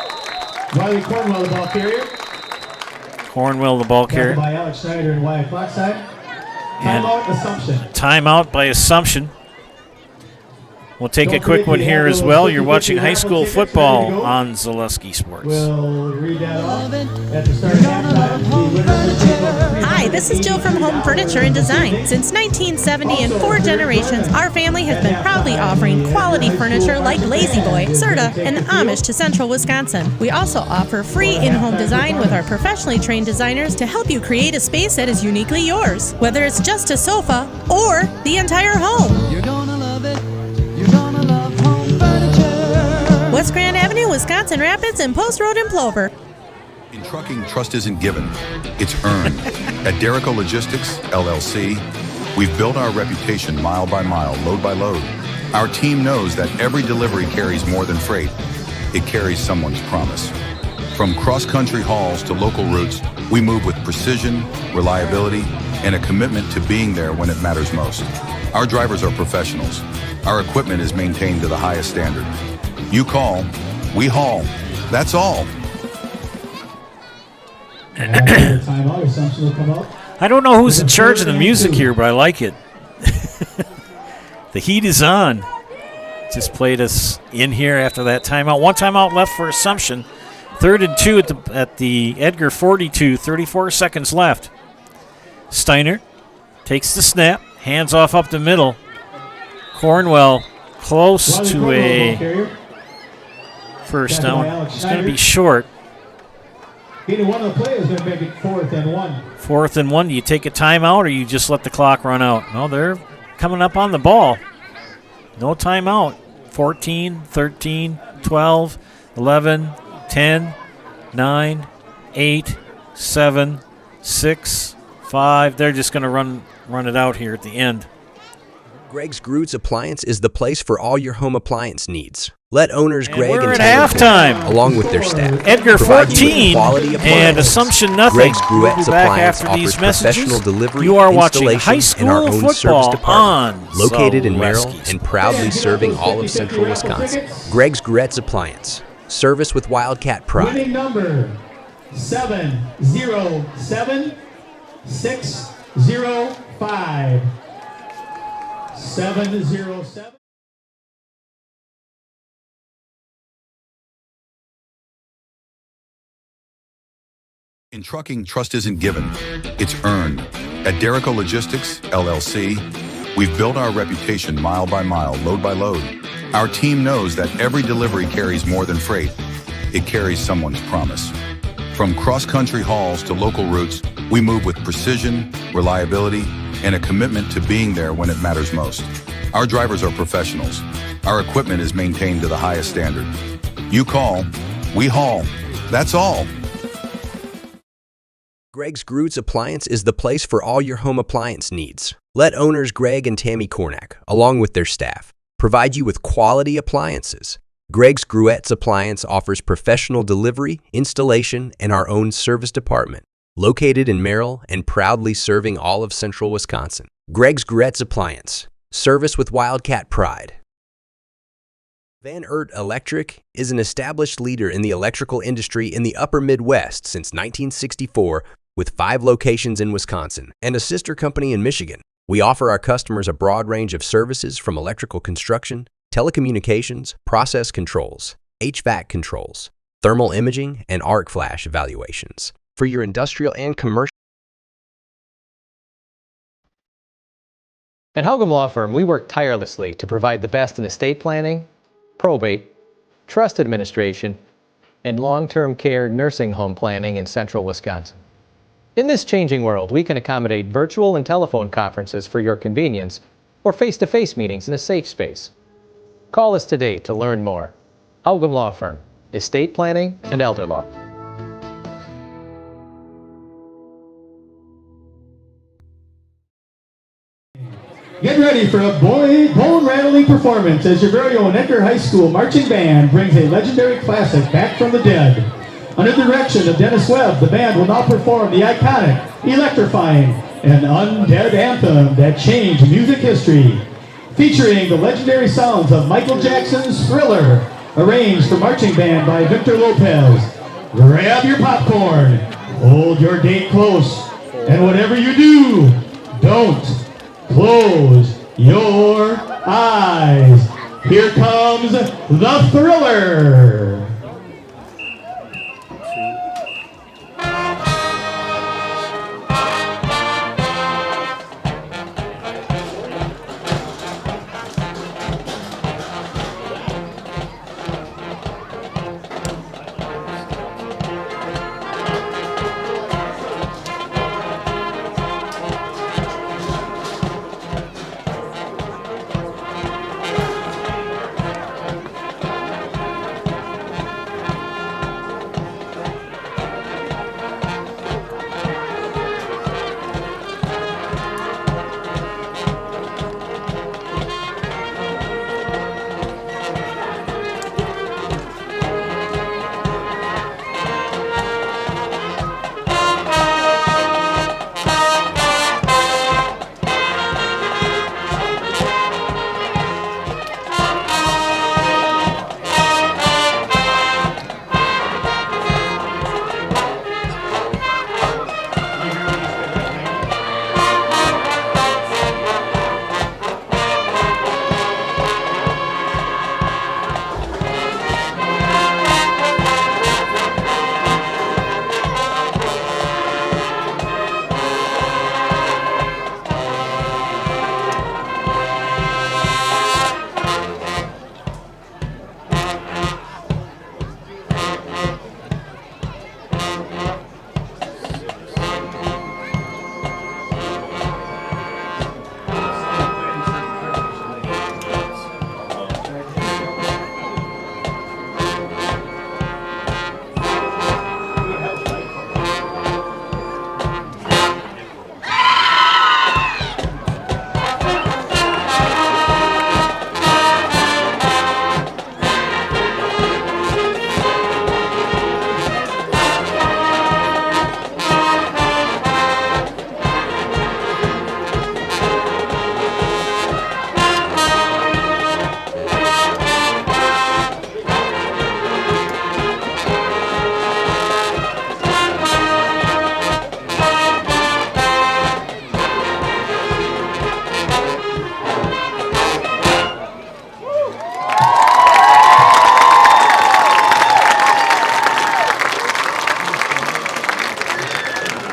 Riley Cornwell, the ball carrier. Cornwell, the ball carrier. By Alex Schneider and Wyatt Clockside. Timeout Assumption. Timeout by Assumption. We'll take a quick one here as well. You're watching high school football on Zaleski Sports. We'll read that off at the start of halftime. Hi, this is Jill from Home Furniture and Design. Since 1970 and 4 generations, our family has been proudly offering quality furniture like Lazy Boy, Serta, and Amish to Central Wisconsin. We also offer free in-home design with our professionally trained designers to help you create a space that is uniquely yours, whether it's just a sofa or the entire home. You're gonna love it. West Grand Avenue, Wisconsin Rapids, and Post Road in Plover. In trucking, trust isn't given, it's earned. At Derico Logistics, LLC, we've built our reputation mile by mile, load by load. Our team knows that every delivery carries more than freight. It carries someone's promise. From cross-country hauls to local routes, we move with precision, reliability, and a commitment to being there when it matters most. Our drivers are professionals. Our equipment is maintained to the highest standard. You call, we haul. That's all. I don't know who's in charge of the music here, but I like it. The heat is on. Just played us in here after that timeout. 1 timeout left for Assumption. 3rd and 2 at the Edgar 42. 34 seconds left. Steiner takes the snap. Hands off up the middle. Cornwell close to a first down. It's going to be short. Either one of the players is going to make it 4th and 1. 4th and 1. Do you take a timeout or you just let the clock run out? No, they're coming up on the ball. No timeout. 14, 13, 12, 11, 10, 9, 8, 7, 6, 5. They're just going to run it out here at the end. Greg's Groot's Appliance is the place for all your home appliance needs. Let owners Greg we're and at Tyler halftime. along with their staff Edgar provide you with 14 quality and appliances. Assumption nothing. Greg's We'll Gruette's be back Appliance after offers these messages. professional delivery, You are watching installation, high school and our own service football department, on located in Merrill Zaleski. and proudly serving all of central Wisconsin. Greg's Gruette's Appliance. Service with Wildcat pride. Winning number 707605. 707. In trucking, trust isn't given, it's earned. At Derico Logistics, LLC, we've built our reputation mile by mile, load by load. Our team knows that every delivery carries more than freight. It carries someone's promise. From cross-country hauls to local routes, we move with precision, reliability, and a commitment to being there when it matters most. Our drivers are professionals. Our equipment is maintained to the highest standard. You call, we haul. That's all. Greg's Groots Appliance is the place for all your home appliance needs. Let owners Greg and Tammy Cornack, along with their staff, provide you with quality appliances. Greg's Gruettes Appliance offers professional delivery, installation, and our own service department, located in Merrill and proudly serving all of central Wisconsin. Greg's Gruettes Appliance, service with Wildcat pride. Van Ert Electric is an established leader in the electrical industry in the upper Midwest since 1964, with 5 locations in Wisconsin and a sister company in Michigan. We offer our customers a broad range of services from electrical construction, telecommunications, process controls, HVAC controls, thermal imaging, and arc flash evaluations for your industrial and commercial. At Haugum Law Firm, we work tirelessly to provide the best in estate planning, probate, trust administration, and long-term care nursing home planning in central Wisconsin. In this changing world, we can accommodate virtual and telephone conferences for your convenience or face-to-face meetings in a safe space. Call us today to learn more. Haugum Law Firm, estate planning and elder law. Get ready for a bone-rattling performance as your very own Edgar High School Marching Band brings a legendary classic back from the dead. Under the direction of Dennis Webb, the band will now perform the iconic, electrifying, and undead anthem that changed music history. Featuring the legendary sounds of Michael Jackson's Thriller, arranged for marching band by Victor Lopez. Grab your popcorn, hold your date close, and whatever you do, don't close your eyes. Here comes the Thriller.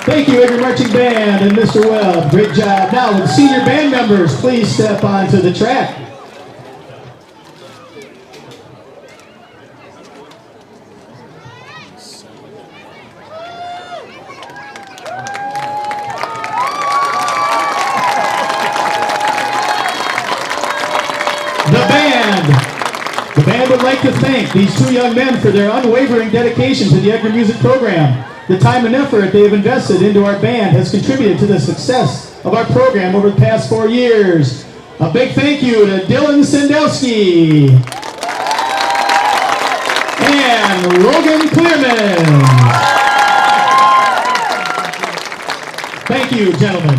Thank you, Edgar Marching Band and Mr. Webb. Great job. Now, would senior band members please step onto the track? The band would like to thank these two young men for their unwavering dedication to the Edgar Music Program. The time and effort they have invested into our band has contributed to the success of our program over the past 4 years. A big thank you to Dylan Sendowski and Logan Clearman. Thank you, gentlemen.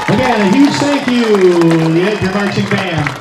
Again, a huge thank you, the Edgar Marching Band.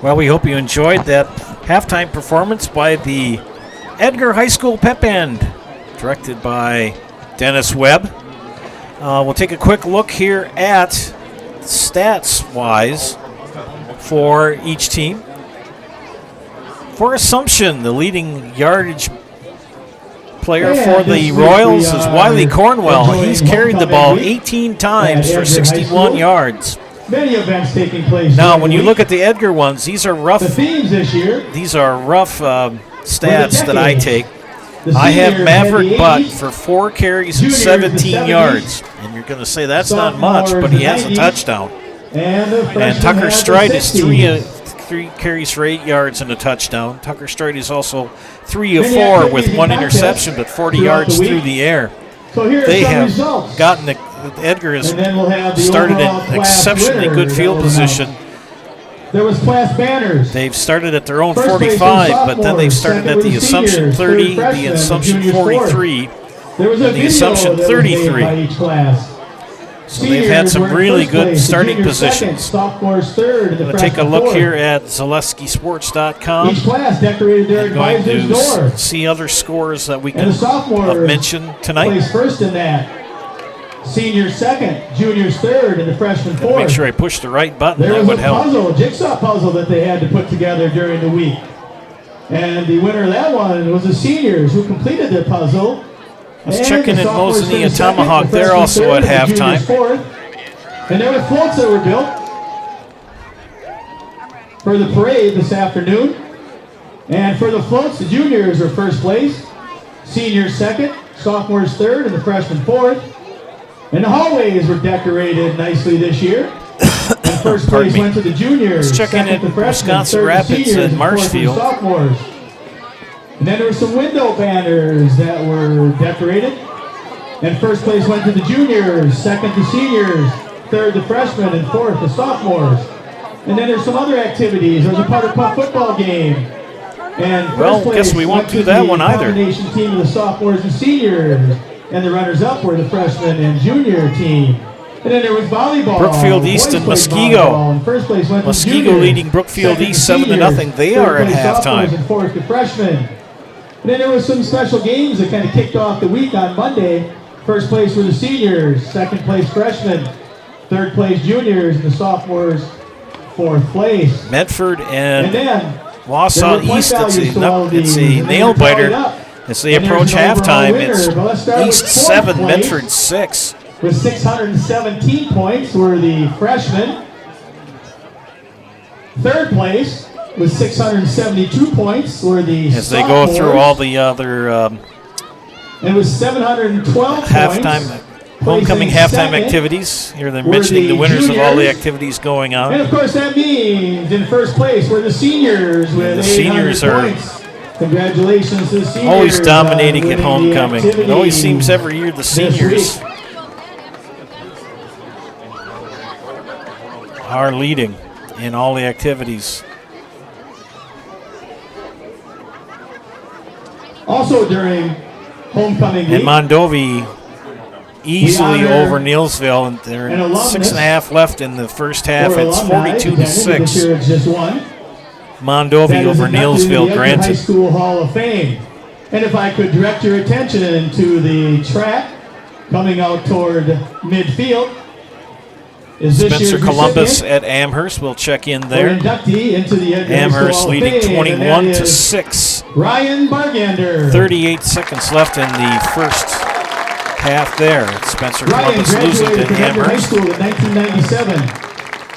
Well, we hope you enjoyed that halftime performance by the Edgar High School Pep Band, directed by Dennis Webb. We'll take a quick look here at stats-wise for each team. For Assumption, the leading yardage player for the Royals is Wiley Cornwell. He's carried the ball 18 times for 61 yards. Many events taking place. Now, when you look at the Edgar ones, these are rough. The themes this year. These are rough stats that I take. I have Maverick Butt for 4 carries and 17 yards. And you're going to say that's not much, but he has a touchdown. And Tucker Stride is 3 carries for 8 yards and a touchdown. Tucker Stride is also 3 of 4 with 1 interception, but 40 yards through the air. They have gotten Edgar has started in exceptionally good field position. There was class banners. They've started at their own 45, but then they've started at the Assumption 30, the Assumption 43, and the Assumption 33. So they've had some really good starting positions. I'm going to take a look here at ZaleskySports.com. And going to see other scores that we can mention tonight. First in that. Senior second, juniors third, and the freshman fourth. Make sure I push the right button. There that was would help. A jigsaw puzzle that they had to put together during the week. And the winner of that one was the seniors who completed their puzzle. Let's check in at Mosinee and Tomahawk. They're also at halftime. And there were floats that were built for the parade this afternoon. And for the floats, the juniors are first place, seniors second, sophomores third, and the freshmen fourth. And the hallways were decorated nicely this year. And first place went to the juniors. Let's check in at Wisconsin Rapids and Marshfield. Sophomores. And then there were some window banners that were decorated. And first place went to the juniors, second to seniors, third to freshmen, and fourth to sophomores. And then there's some other activities. There's a Powder Puff football game. And first place guess we won't do that one either. Combination team of the sophomores and seniors. And the runners-up were the freshman and junior team. And then there was volleyball. Brookfield East and Muskego. First place went to Muskego juniors, leading Brookfield East 7-0. They are at halftime. And fourth to freshmen. And then there was some special games that kind of kicked off the week on Monday. First place were the seniors, second place freshmen, third place juniors, and the sophomores fourth place. Medford and then Wausau East. It's a nail biter. As they approach halftime, it's East 7, Medford 6. With 617 points were the freshmen. Third place with 672 points were the As they go through sophomores. all the other And it was 712 halftime, points. homecoming Placing halftime second activities. Here they're were mentioning the winners of all the juniors. activities going on. And of course that means in first place were the seniors with the 800 seniors are points. Congratulations to the seniors. Always dominating at winning the homecoming. It activity always seems every year the this seniors week. are leading in all the activities. Also during homecoming And week, Mondovi easily honor over Neilsville, and there an are alumnus 6.5 left in the first half. or It's alumni, 42 to depending, this 6. year it's just one. Mondovi That is over inducted into Neilsville, the Edgar High granted. School Hall of Fame. And if I could direct your attention to the track coming out toward midfield, is this Spencer year's Columbus recipient at Amherst will check in or there. inductee into the Edgar High School Amherst Hall of leading Fame, and 21 that to is 6. Ryan Bargander. 38 seconds left in the first half there. Spencer Ryan Columbus losing graduated to from Edgar High Amherst. School in 1997.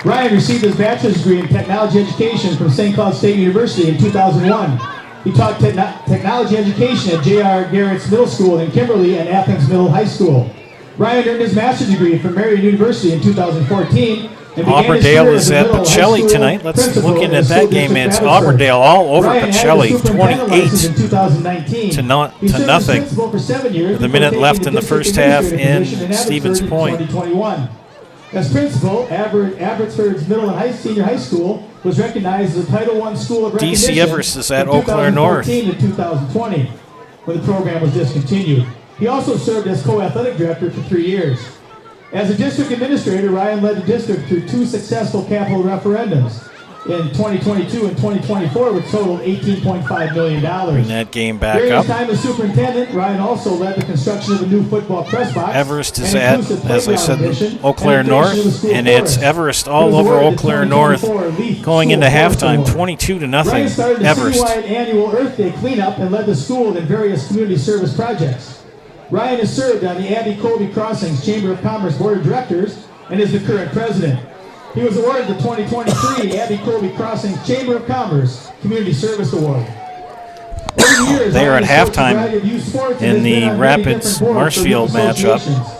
Ryan received his bachelor's degree in technology education from St. Cloud State University in 2001. He taught technology education at J.R. Garrett's Middle School in Kimberly and Athens Middle High School. Ryan earned his master's degree from Marion University in 2014. And began his Auburndale career is as a at middle high Pacelli school tonight. Let's principal look in the at that school game. district It's Abbotsford. Auburndale all over Ryan had his Pacelli, superintendent license in 28 2019. He served as nothing. principal for 7 years With a before minute taking left the in the district first half administrator in position Stevens Abbotsford Point. in 2021. As principal, Abbotsford's middle and senior high school was recognized as a Title I school of recognition. DC Everest is at from Eau Claire North. 2014 to 2020, when the program was discontinued. He also served as co-athletic director for 3 years. As a district administrator, Ryan led the district through 2 successful capital referendums in 2022 and 2024, which totaled $18.5 million. Bring that game back During up. his time as superintendent, Ryan also led the construction of a new football press box. Everest is and at, inclusive as I playground said, addition Eau Claire and creation of the North, school and it's forest. Everest He all was over awarded Eau the Claire North, 2024 Leaf going School into Forest halftime, Award. 22 to nothing. Ryan started the Everest. citywide annual Earth Day cleanup and led the school in various community service projects. Ryan has served on the Abby Colby Crossings Chamber of Commerce Board of Directors and is the current president. He was awarded the 2023 Abby Colby Crossings Chamber of Commerce Community Service Award. Over the years, They are Ryan at has coached a halftime variety of youth sports and in has been the on many Rapids different boards for Marshfield youth matchup. associations.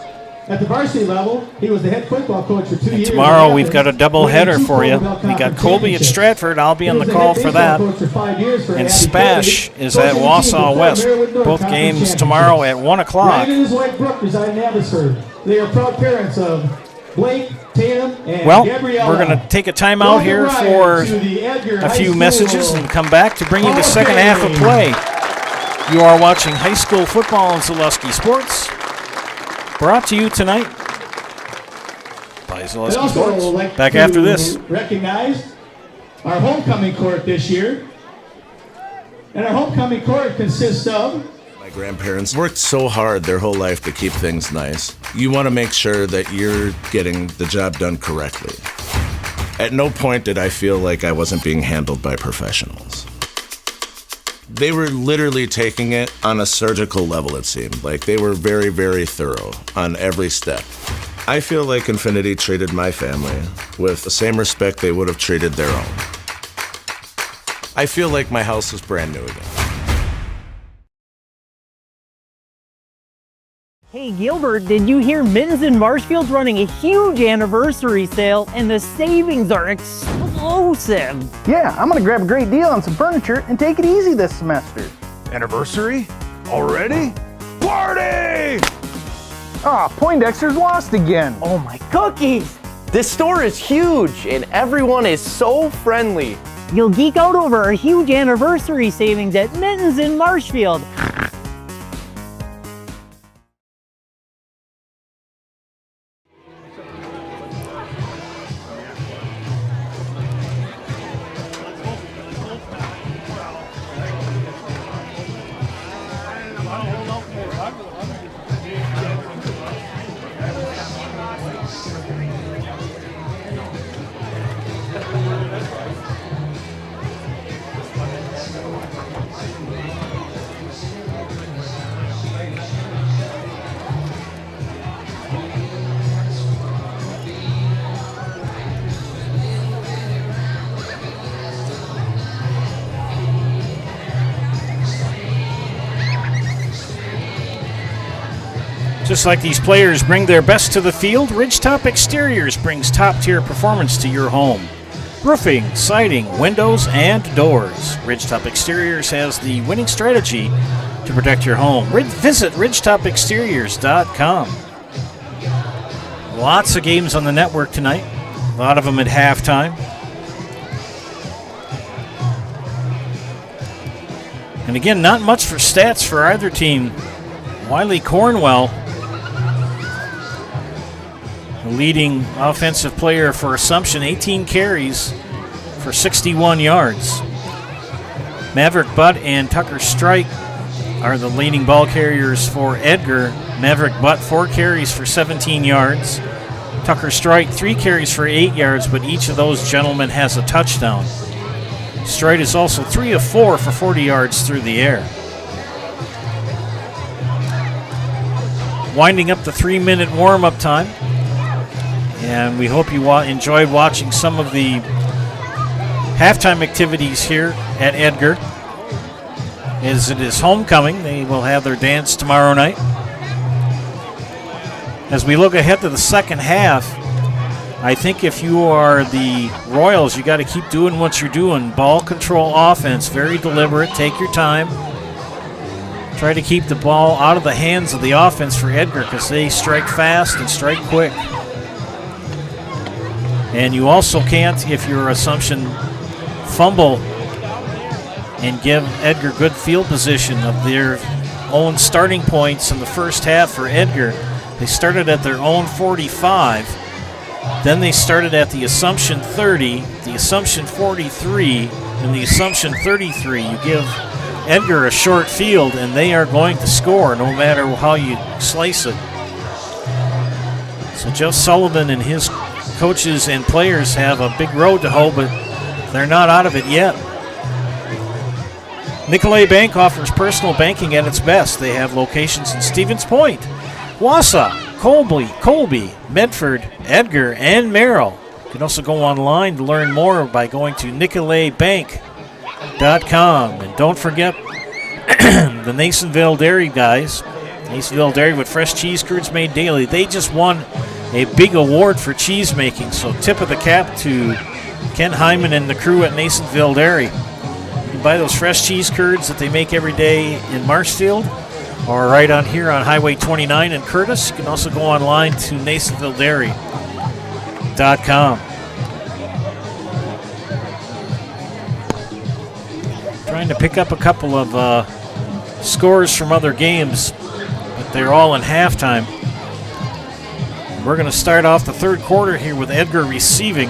At the varsity level, he was the head football coach for 2 years. Tomorrow in we've got a Athens, double winning header 2 for you. Colby Bell We got Conference Colby at championships. Stratford. I'll be He on was the the call head for baseball that. coach for 5 years for And Abby Spash Colby, is coaching at the team Wausau before West. Marywood North Both Conference games championships. tomorrow at 1 o'clock. Ryan and his wife Brooke reside in Abbotsford. They are proud parents of Blake, Tatum, and Well, Gabriella. we're going to take a timeout here for a few messages and come back to bring you the second half of play. You are watching high school football on Zaleski Sports, brought to you tonight by Zaleski Sports. Like Back to after this. Recognize our homecoming court this year. And our homecoming court consists of My grandparents worked so hard their whole life to keep things nice. You want to make sure that you're getting the job done correctly. At no point did I feel like I wasn't being handled by professionals. They were literally taking it on a surgical level, it seemed. Like they were very, very thorough on every step. I feel like Infinity treated my family with the same respect they would have treated their own. I feel like my house is brand new again. Hey Gilbert, did you hear Mittens in Marshfield's running a huge anniversary sale and the savings are explosive? Yeah, I'm gonna grab a great deal on some furniture and take it easy this semester. Anniversary? Already? Party! Ah, Poindexter's lost again. Oh my cookies! This store is huge and everyone is so friendly. You'll geek out over our huge anniversary savings at Mittens in Marshfield. Just like these players bring their best to the field, Ridgetop Exteriors brings top-tier performance to your home. Roofing, siding, windows, and doors. Ridgetop Exteriors has the winning strategy to protect your home. Visit ridgetopexteriors.com. Lots of games on the network tonight. A lot of them at halftime. And again, not much for stats for either team. Wiley Cornwell, the leading offensive player for Assumption, 18 carries for 61 yards. Maverick Butt and Tucker Strike are the leading ball carriers for Edgar. Maverick Butt, 4 carries for 17 yards. Tucker Strike, 3 carries for 8 yards, but each of those gentlemen has a touchdown. Strike is also 3 of 4 for 40 yards through the air. Winding up the 3-minute warm-up time. And we hope you enjoyed watching some of the halftime activities here at Edgar. As it is homecoming, they will have their dance tomorrow night. As we look ahead to the second half, I think if you are the Royals, you got to keep doing what you're doing. Ball control offense, very deliberate. Take your time. Try to keep the ball out of the hands of the offense for Edgar because they strike fast and strike quick. And you also can't, if you're Assumption, fumble and give Edgar good field position of their own starting points in the first half for Edgar. They started at their own 45. Then they started at the Assumption 30, the Assumption 43, and the Assumption 33. You give Edgar a short field, and they are going to score no matter how you slice it. So Jeff Sullivan and his coaches and players have a big road to hoe, but they're not out of it yet. Nicolay Bank offers personal banking at its best. They have locations in Stevens Point, Wausau, Colby, Medford, Edgar, and Merrill. You can also go online to learn more by going to nicolaybank.com. And don't forget the Nasonville Dairy guys. Nasonville Dairy with fresh cheese curds made daily. They just won a big award for cheese making, so tip of the cap to Ken Hyman and the crew at Nasonville Dairy. You can buy those fresh cheese curds that they make every day in Marshfield, or right on here on Highway 29 in Curtis. You can also go online to NasonvilleDairy.com. Trying to pick up a couple of scores from other games, but they're all in halftime. We're going to start off the third quarter here with Edgar receiving.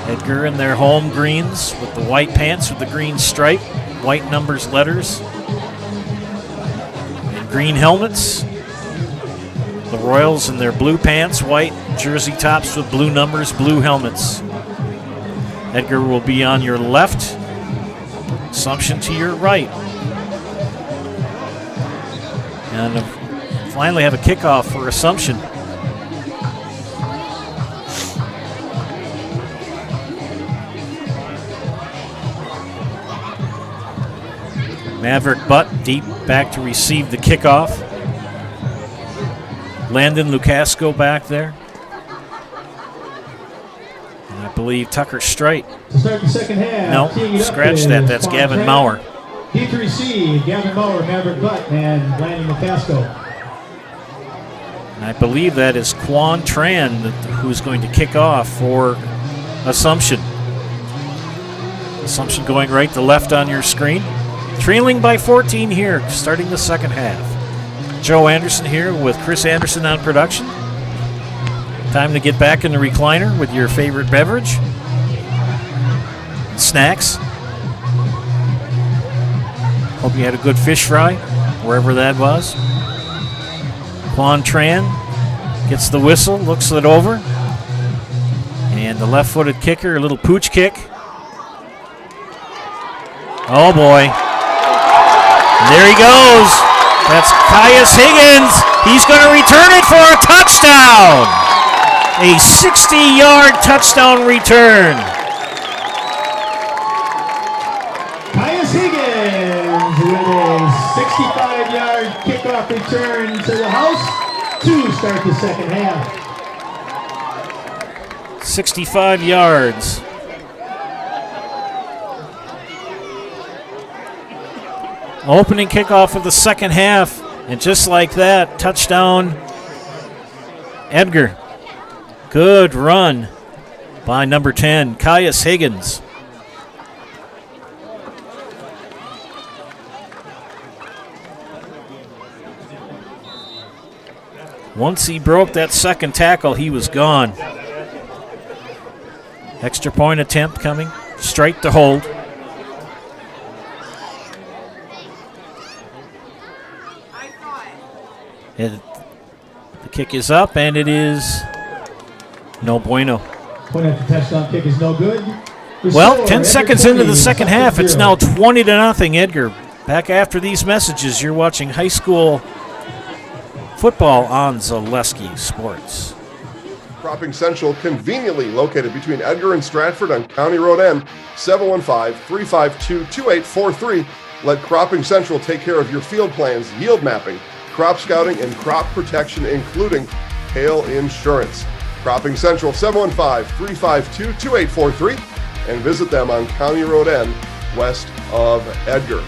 Edgar in their home greens with the white pants with the green stripe, white numbers, letters, and green helmets. The Royals in their blue pants, white jersey tops with blue numbers, blue helmets. Edgar will be on your left, Assumption to your right. And finally have a kickoff for Assumption. Maverick Butt deep back to receive the kickoff. Landon Lucasco back there. And I believe Tucker Strite. To start the second half. No, scratch that. That's Gavin Maurer. Deep to receive, Gavin Maurer, Maverick Butt, and Landon Lucasco. And I believe that is Quan Tran who's going to kick off for Assumption. Assumption going right to left on your screen. Trailing by 14 here, starting the second half. Joe Anderson here with Chris Anderson on production. Time to get back in the recliner with your favorite beverage. Snacks. Hope you had a good fish fry, wherever that was. Quan Tran gets the whistle, looks it over. And the left-footed kicker, a little pooch kick. Oh boy. There he goes. That's Caius Higgins. He's going to return it for a touchdown. A 60-yard touchdown return. Caius Higgins with a 65 65-yard kickoff return to the house to start the second half. 65 yards. Opening kickoff of the second half, and just like that, touchdown, Edgar. Good run by number 10, Caius Higgins. Once he broke that second tackle, he was gone. Extra point attempt coming, straight to hold. The kick is up, and it is no bueno. Point after touchdown kick is no good. Well, 10 seconds into the second half, it's now 20-0, Edgar. Back after these messages, you're watching high school football on Zaleski Sports. Cropping Central, conveniently located between Edgar and Stratford on County Road N, 715-352-2843. Let Cropping Central take care of your field plans, yield mapping, crop scouting, and crop protection, including hail insurance. Cropping Central, 715-352-2843, and visit them on County Road N, west of Edgar.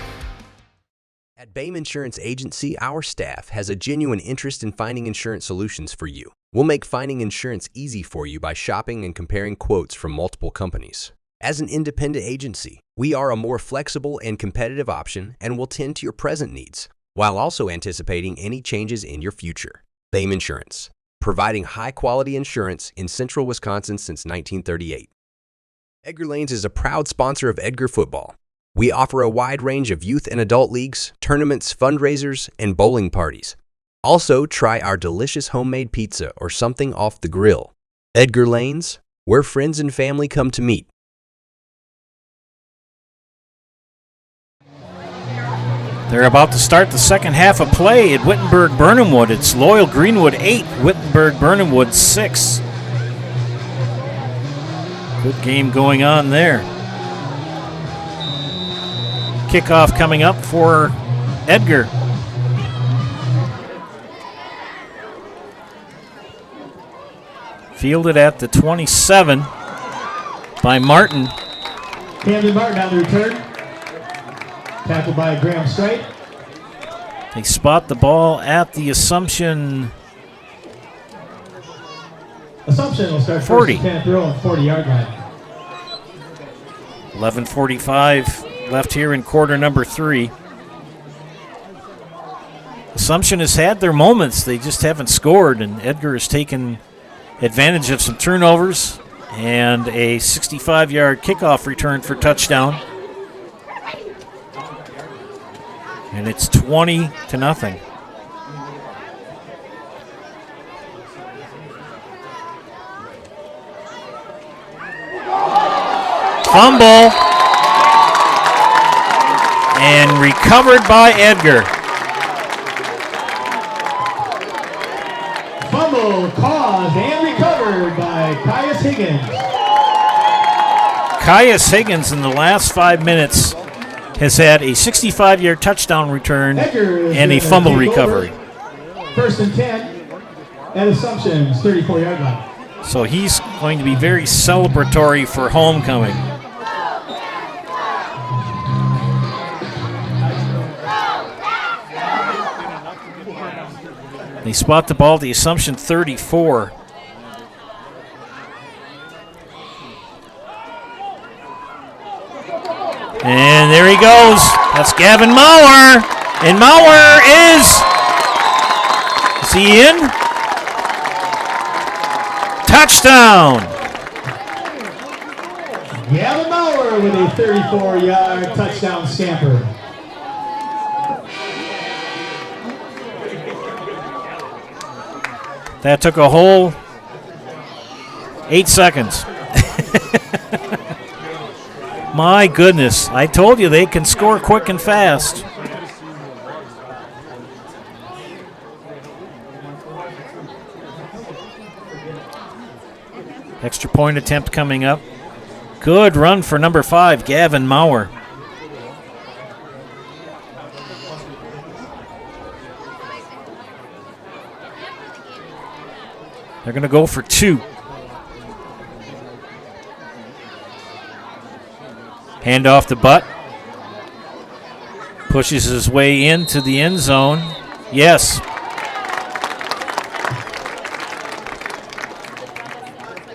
At BAME Insurance Agency, our staff has a genuine interest in finding insurance solutions for you. We'll make finding insurance easy for you by shopping and comparing quotes from multiple companies. As an independent agency, we are a more flexible and competitive option and will tend to your present needs, while also anticipating any changes in your future. BAME Insurance, providing high-quality insurance in central Wisconsin since 1938. Edgar Lanes is a proud sponsor of Edgar football. We offer a wide range of youth and adult leagues, tournaments, fundraisers, and bowling parties. Also, try our delicious homemade pizza or something off the grill. Edgar Lanes, where friends and family come to meet. They're about to start the second half of play at Wittenberg-Burnhamwood. It's Loyal Greenwood 8, Wittenberg-Burnhamwood 6. Good game going on there. Kickoff coming up for Edgar. Fielded at the 27 by Martin. Camden Martin on the return. Tackled by Graham Strite. They spot the ball at the Assumption. Assumption will start 40. First and 10 throw on 40-yard line. 11:45 left here in quarter number 3. Assumption has had their moments. They just haven't scored, and Edgar has taken advantage of some turnovers and a 65-yard kickoff return for touchdown. And it's 20-0. Fumble. And recovered by Edgar. Fumble caused and recovered by Caius Higgins. Caius Higgins in the last 5 minutes has had a 65-yard touchdown return and a fumble recovery. First and 10 at Assumption's 34-yard line. So he's going to be very celebratory for homecoming. They spot the ball at the Assumption 34. And there he goes. That's Gavin Maurer. And Maurer is he in? Touchdown. Gavin Maurer with a 34-yard touchdown scamper. That took a whole 8 seconds. My goodness, I told you they can score quick and fast. Extra point attempt coming up. Good run for number 5, Gavin Maurer. They're going to go for 2. Hand off to Butt. Pushes his way into the end zone. Yes.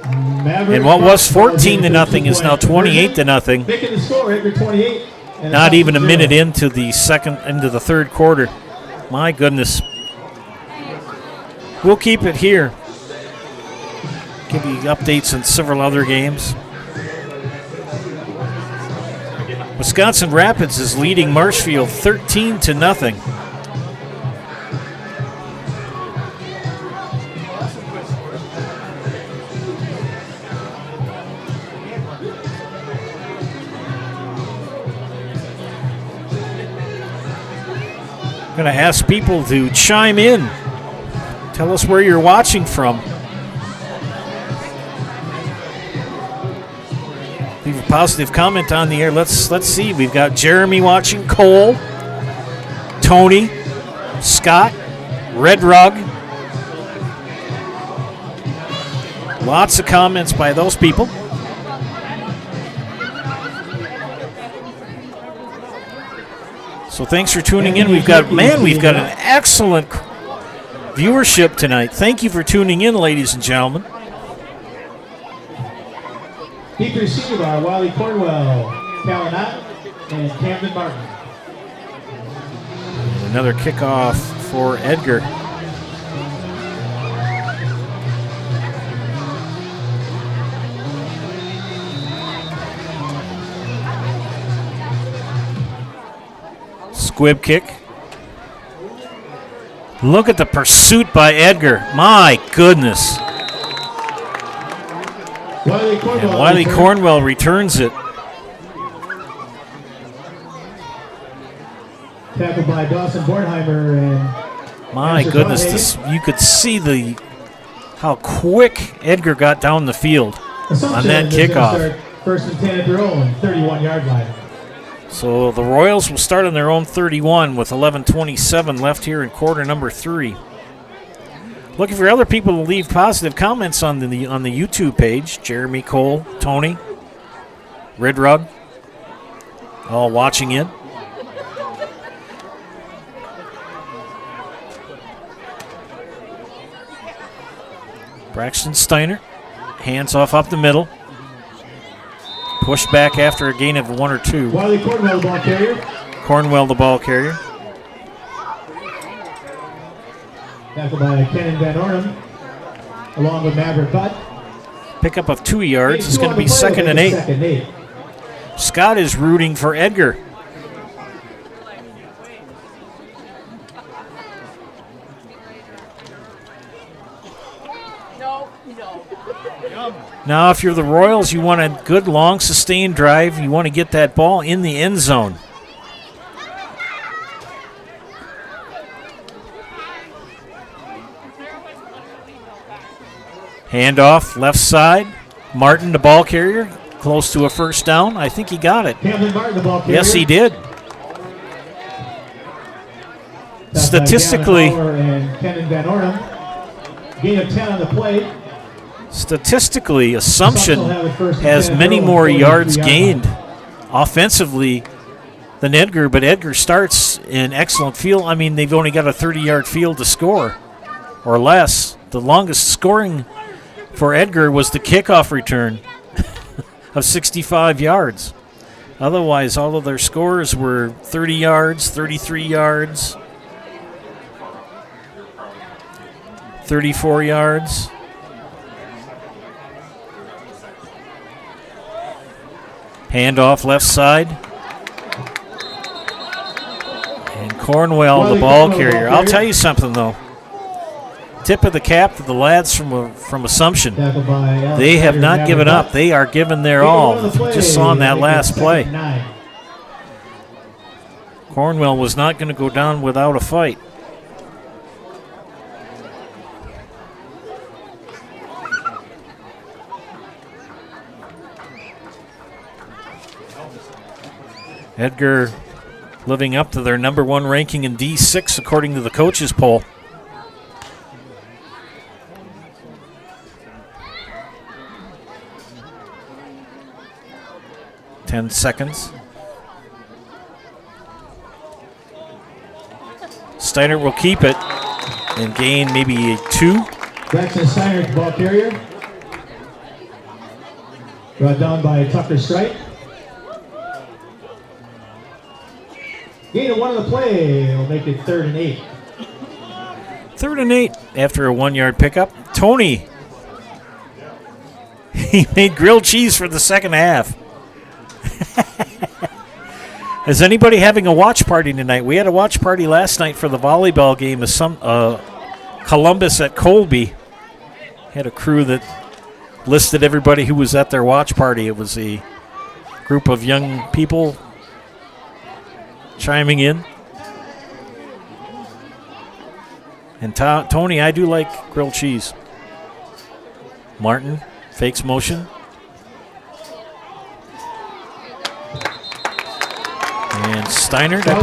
And what was 14-0 is now 28-0. Making the score, Edgar 28. Not even a minute into the third quarter. My goodness. We'll keep it here. Give you updates on several other games. Wisconsin Rapids is leading Marshfield 13-0. I'm going to ask people to chime in. Tell us where you're watching from. Leave a positive comment on the air. Let's see. We've got Jeremy watching, Cole, Tony, Scott, Red Rug. Lots of comments by those people. So thanks for tuning in. We've got an excellent viewership tonight. Thank you for tuning in, ladies and gentlemen. Deep receiver are Wiley Cornwell, Calinat, and Camden Martin. Another kickoff for Edgar. Squib kick. Look at the pursuit by Edgar. My goodness. Wiley Cornwell returns it. Tackled by Dawson Bornheimer and my goodness, you could see how quick Edgar got down the field on that kickoff. First and 10 at their own 31-yard line. So the Royals will start on their own 31 with 11:27 left here in quarter number 3. Looking for other people to leave positive comments on the YouTube page. Jeremy, Cole, Tony, Red Rug, all watching in. Braxton Steiner, hands off up the middle. Pushed back after a gain of 1 or 2. Wiley Cornwell, the ball carrier. Cornwell, the ball carrier. Tackled by Kenan Van Ornum, along with Maverick Butt. Pickup of 2 yards. It's going to be 2nd and 8. Scott is rooting for Edgar. Now, if you're the Royals, you want a good, long, sustained drive. You want to get that ball in the end zone. Handoff, left side. Martin, the ball carrier, close to a first down. I think he got it. Martin, the ball carrier. Yes, he did. Statistically, and Kenan Van Ornum. Gain of 10 on the play. Statistically, Assumption has many more yards gained offensively than Edgar, but Edgar starts in excellent field. I mean, they've only got a 30-yard field to score or less. The longest scoring for Edgar was the kickoff return of 65 yards. Otherwise, all of their scores were 30 yards, 33 yards, 34 yards. Handoff left side. And Cornwell, the ball carrier. I'll tell you something, though. Tip of the cap to the lads from Assumption. They have not given up. They are giving their all. Just saw in that last play. Cornwell was not going to go down without a fight. Edgar living up to their number 1 ranking in D6 according to the coaches poll. 10 seconds. Steiner will keep it and gain maybe a 2. Braxton Steiner, ball carrier. Brought down by Tucker Strite. Gain of 1 on the play will make it 3rd and 8. 3rd and 8 after a 1-yard pickup. Tony, he made grilled cheese for the second half. Is anybody having a watch party tonight? We had a watch party last night for the volleyball game of Columbus at Colby. Had a crew that listed everybody who was at their watch party. It was a group of young people chiming in. And Tony, I do like grilled cheese. Martin fakes motion. And Steiner. No,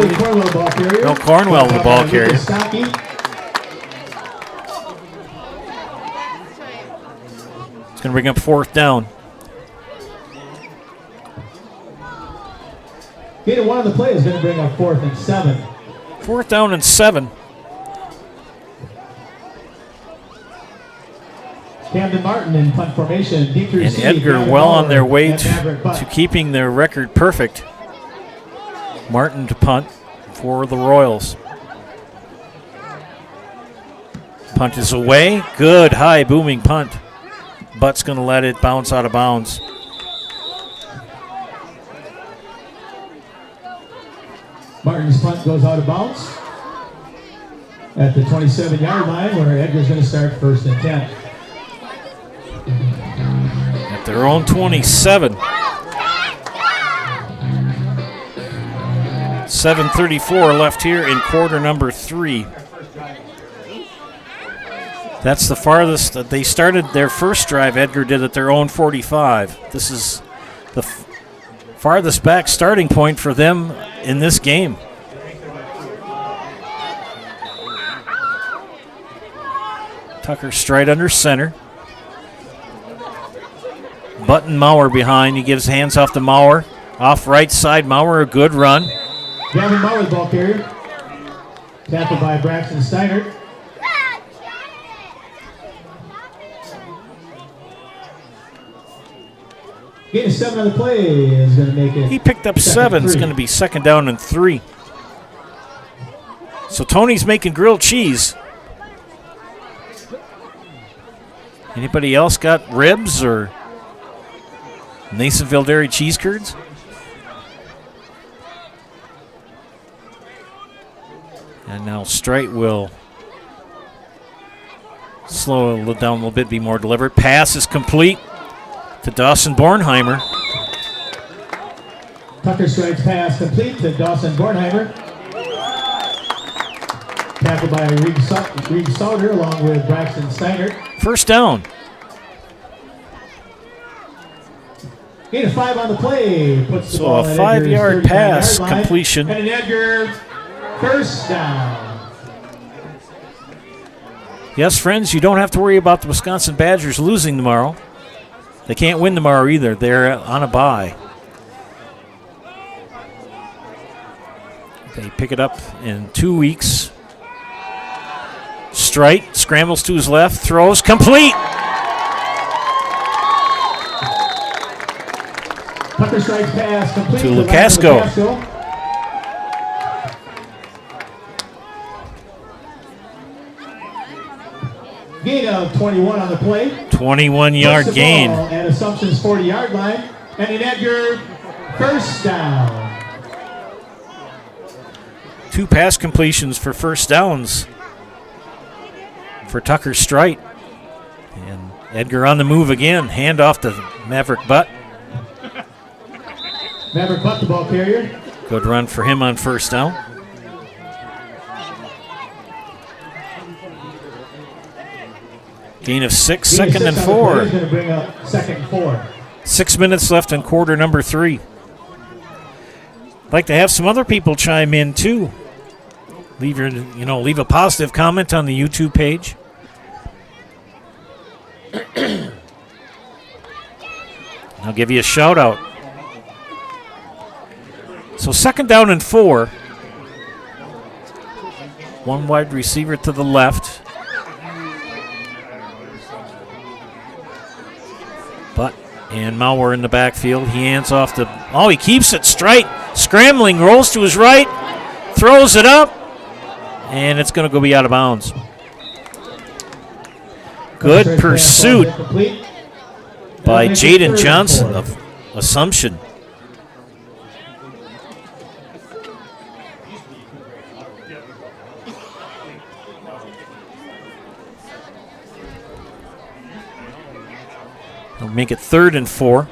Cornwell, the ball carrier. It's going to bring up 4th down. Gain of 1 on the play is going to bring up 4th and 7. 4th down and 7. Camden Martin in punt formation. Deep And Edgar well on their way to keeping their record perfect. Martin to punt for the Royals. Punt is away. Good high booming punt. Butt's going to let it bounce out of bounds. Martin's punt goes out of bounds at the 27-yard line, where Edgar's going to start 1st and 10. At their own 27. 7:34 left here in quarter number 3. That's the farthest that they started their first drive. Edgar did at their own 45. This is the farthest back starting point for them in this game. Tucker straight under center. Button Maurer behind. He gives hands off to Maurer. Off right side, Maurer, a good run. Gavin Maurer, ball carrier. Tackled by Braxton Steiner. Gain of 7 on the play is going to make it. He picked up 7. It's going to be 2nd down and 3. So Tony's making grilled cheese. Anybody else got ribs or Nasonville Dairy cheese curds? And now Strite will slow it down a little bit, be more deliberate. Pass is complete to Dawson Bornheimer. Tucker Strite's pass complete to Dawson Bornheimer. Tackled by Reed Sauter along with Braxton Steiner. 1st down. Gain of 5 on the play. Puts the So ball a at 5-yard Edgar's pass 39-yard line. completion. And an Edgar 1st down. Yes, friends, you don't have to worry about the Wisconsin Badgers losing tomorrow. They can't win tomorrow either. They're on a bye. They pick it up in 2 weeks. Strite scrambles to his left, throws complete. Tucker Strite's pass complete To Lukasco. Gain of 21 on the play. 21-yard gain. At Assumption's 40-yard line. And an Edgar 1st down. 2 pass completions for 1st downs for Tucker Strite. And Edgar on the move again. Hand off to Maverick Butt. Maverick Butt, the ball carrier. Good run for him on 1st down. Gain of 6, 2nd and 4. He's going to bring up 2nd and 4. 6 minutes left in quarter number 3. I'd like to have some other people chime in too. Leave a positive comment on the YouTube page. I'll give you a shout out. So 2nd down and 4. One wide receiver to the left. But, and Mauer in the backfield. He hands off to, he keeps it straight. Scrambling, rolls to his right, throws it up, and it's going to go be out of bounds. Good pursuit by Jaden Johnson of Assumption. They'll make it 3rd and 4.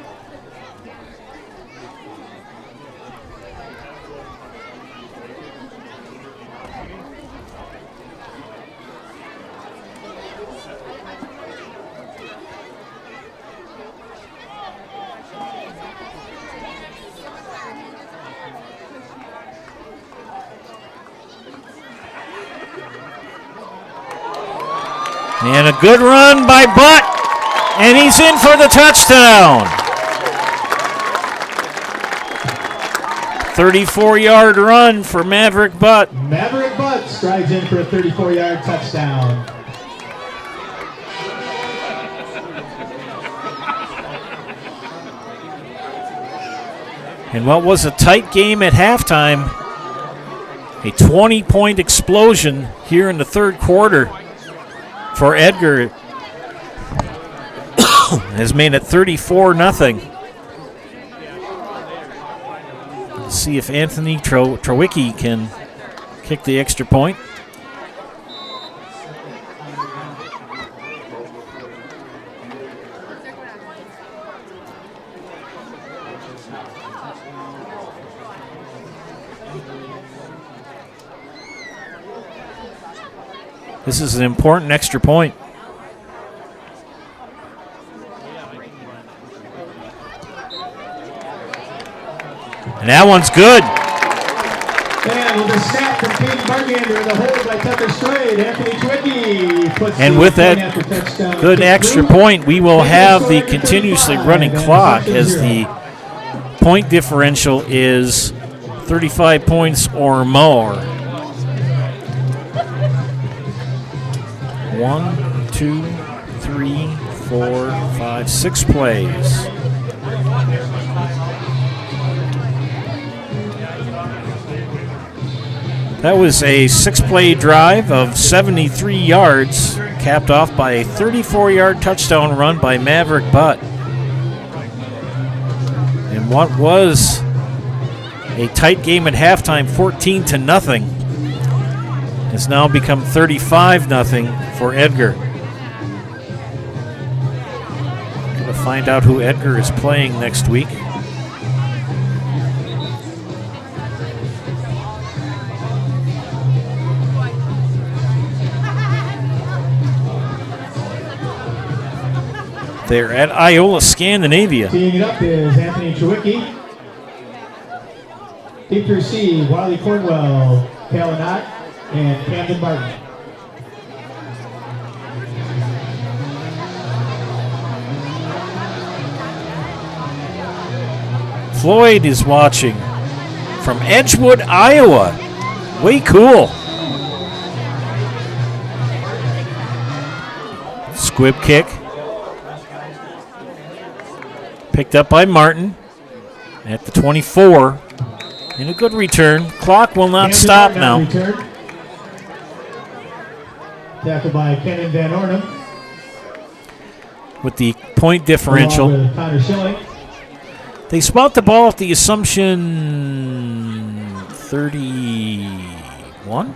And a good run by Butt, and he's in for the touchdown. 34-yard run for Maverick Butt. Maverick Butt strides in for a 34-yard touchdown. And what was a tight game at halftime, a 20-point explosion here in the 3rd quarter for Edgar has made it 34-0. Let's see if Anthony Trowicki can kick the extra point. This is an important extra point. And that one's good. And with a snap from Katie Bargander and the hold by Tucker Stride, Anthony Twickie puts And with that good extra point, we will have the continuously running clock as the point differential is 35 points or more. 1, 2, 3, 4, 5, 6 plays. That was a 6-play drive of 73 yards, capped off by a 34-yard touchdown run by Maverick Butt. And what was a tight game at halftime, 14-0, has now become 35-0 for Edgar. Gonna find out who Edgar is playing next week. They're at Iola, Scandinavia. Teeing it up is Anthony Trowicki. Deep to receive, Wiley Cornwell, Kalanat, and Camden Martin. Floyd is watching from Edgewood, Iowa. Way cool. Squib kick. Picked up by Martin at the 24. And a good return. Clock will not stop now. Tackled by Kenan Van Ornum. With the point differential. With Connor Schilling. They spot the ball at the Assumption 31.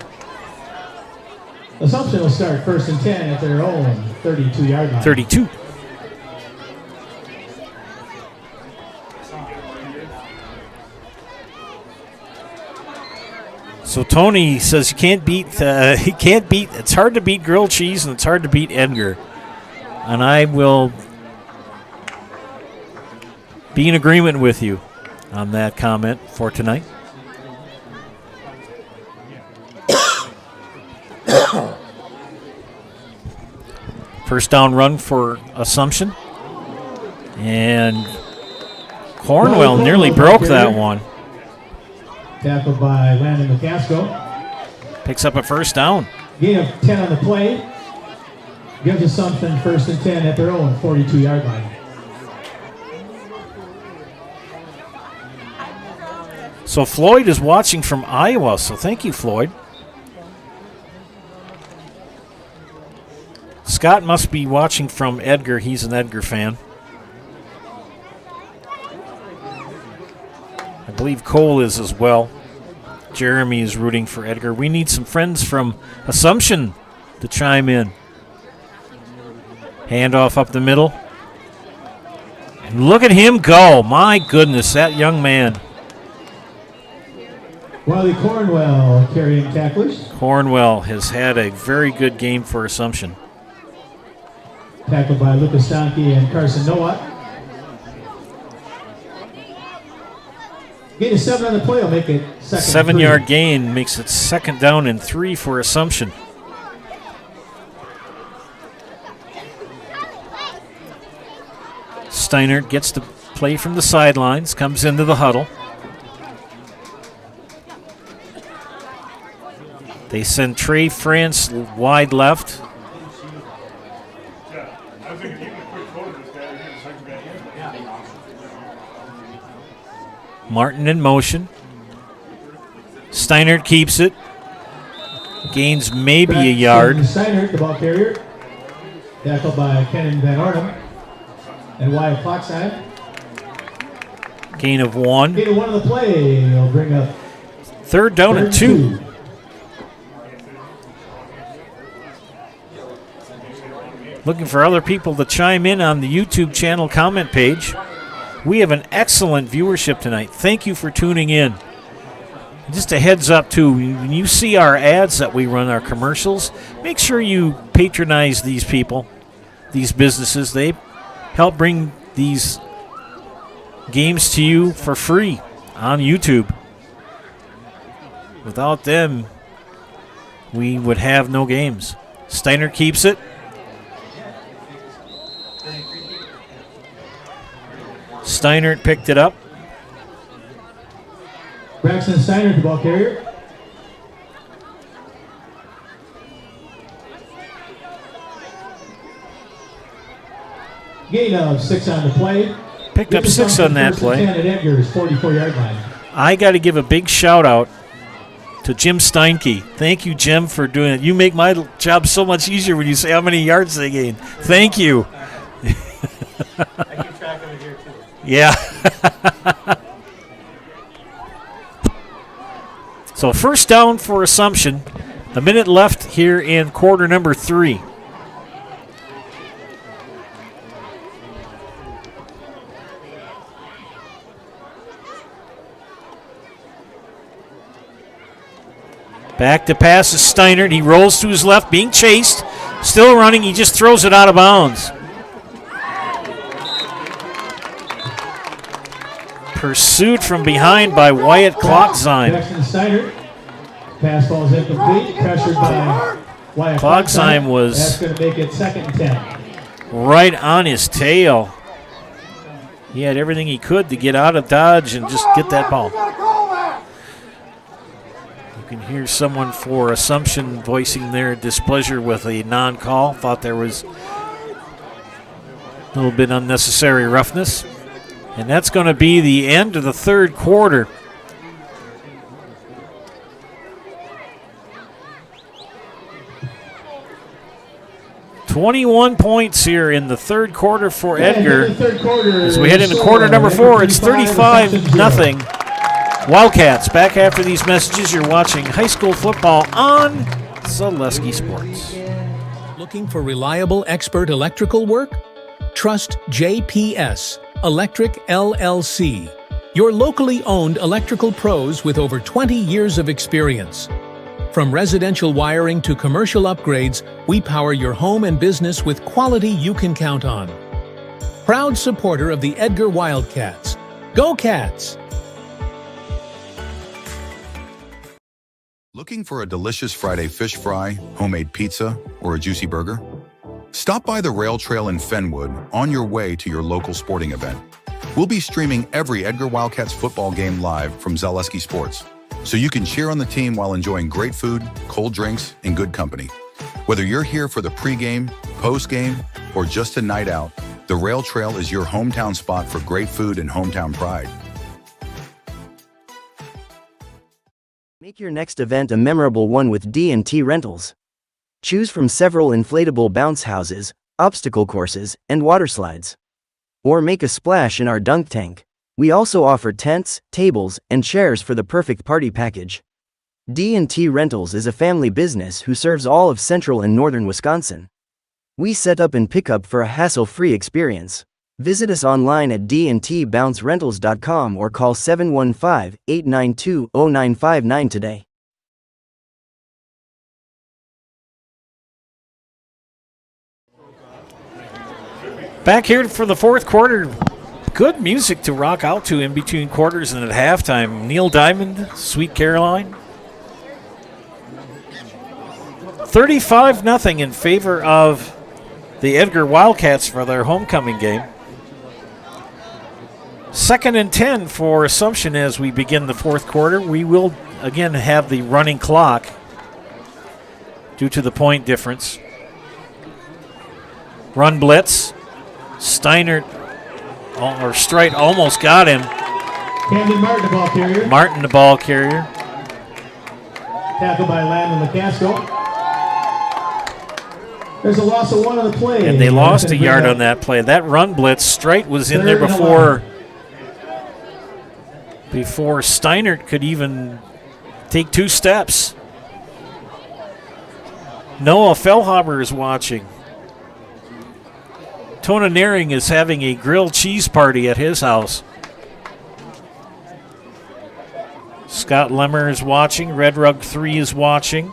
Assumption will start 1st and 10 at their own 32-yard line. 32. So Tony says you can't beat. It's hard to beat grilled cheese and it's hard to beat Edgar, and I will be in agreement with you on that comment for tonight. First down run for Assumption, and Cornwell nearly broke that one. Tackled by Landon McCaskill. Picks up a first down. Gain of 10 on the play. Gives Assumption 1st and 10 at their own 42-yard line. So Floyd is watching from Iowa, so thank you, Floyd. Scott must be watching from Edgar. He's an Edgar fan. I believe Cole is as well. Jeremy is rooting for Edgar. We need some friends from Assumption to chime in. Handoff up the middle. And look at him go. My goodness, that young man. Wiley Cornwell carrying tacklers. Cornwell has had a very good game for Assumption. Tackled by Lucas Stanke and Carson Nowak. Gain of 7 on the play will make it second. 7-yard gain makes it 2nd down and 3 for Assumption. Steinert gets the play from the sidelines, comes into the huddle. They send Trey France wide left. Martin in motion. Steinert keeps it. Gains maybe a yard. Steinert, the ball carrier. Tackled by Kenan Van Arnhem. And Wyatt Klocksheim. Gain of 1. Gain of 1 on the play. He'll bring up 3rd down and 2. Looking for other people to chime in on the YouTube channel comment page. We have an excellent viewership tonight. Thank you for tuning in. Just a heads up, too, when you see our ads that we run, our commercials, make sure you patronize these people, these businesses. They help bring these games to you for free on YouTube. Without them, we would have no games. Steiner keeps it. Steinert picked it up. Braxton Steinert, the ball carrier. Gain of 6 on the play. Picked up 6 on that play. At Edgar's 44-yard line. I got to give a big shout out to Jim Steinke. Thank you, Jim, for doing it. You make my job so much easier when you say how many yards they gained. Thank you. I keep track of it here, too. Yeah. So 1st down for Assumption. A minute left here in quarter number 3. Back to pass is Steinert. He rolls to his left, being chased. Still running. He just throws it out of bounds. Pursued from behind by Wyatt Klocksheim. Braxton Steinert. Pass ball is incomplete. Pressured by Wyatt Klocksheim was that's going to make it 2nd and 10. Right on his tail. He had everything he could to get out of dodge and just get that ball. You can hear someone for Assumption voicing their displeasure with a non-call. Thought there was a little bit unnecessary roughness. And that's going to be the end of the 3rd quarter. $21 points here in the 3rd quarter for Edgar. As we head into quarter number 4, it's 35-0. Wildcats back after these messages. You're watching high school football on Zaleski Sports. Looking for reliable expert electrical work? Trust JPS Electric LLC, your locally owned electrical pros with over 20 years of experience. From residential wiring to commercial upgrades, we power your home and business with quality you can count on. Proud supporter of the Edgar Wildcats. Go Cats! Looking for a delicious Friday fish fry, homemade pizza, or a juicy burger? Stop by the Rail Trail in Fenwood on your way to your local sporting event. We'll be streaming every Edgar Wildcats football game live from Zaleski Sports. so you can cheer on the team while enjoying great food, cold drinks, and good company. Whether you're here for the pregame, postgame, or just a night out, the Rail Trail is your hometown spot for great food and hometown pride. Make your next event a memorable one with D&T Rentals. Choose from several inflatable bounce houses, obstacle courses, and water slides. Or make a splash in our dunk tank. We also offer tents, tables, and chairs for the perfect party package. D&T Rentals is a family business who serves all of central and northern Wisconsin. We set up and pick up for a hassle-free experience. Visit us online at dntbouncerentals.com or call 715-892-0959 today. Back here for the fourth quarter. Good music to rock out to in between quarters and at halftime. Neil Diamond, Sweet Caroline. 35-0 in favor of the Edgar Wildcats for their homecoming game. 2nd and 10 for Assumption as we begin the fourth quarter. We will again have the running clock due to the point difference. Run blitz. Steinert or Strite almost got him. Camden Martin, the ball carrier. Martin, the ball carrier. Tackled by Landon McCaskill. There's a loss of 1 on the play. And they lost a yard on that play. That run blitz, Strite was in there before Steinert could even take 2 steps. Noah Fellhaber is watching. Tona Naring is having a grilled cheese party at his house. Scott Lemmer is watching. Red Rug 3 is watching.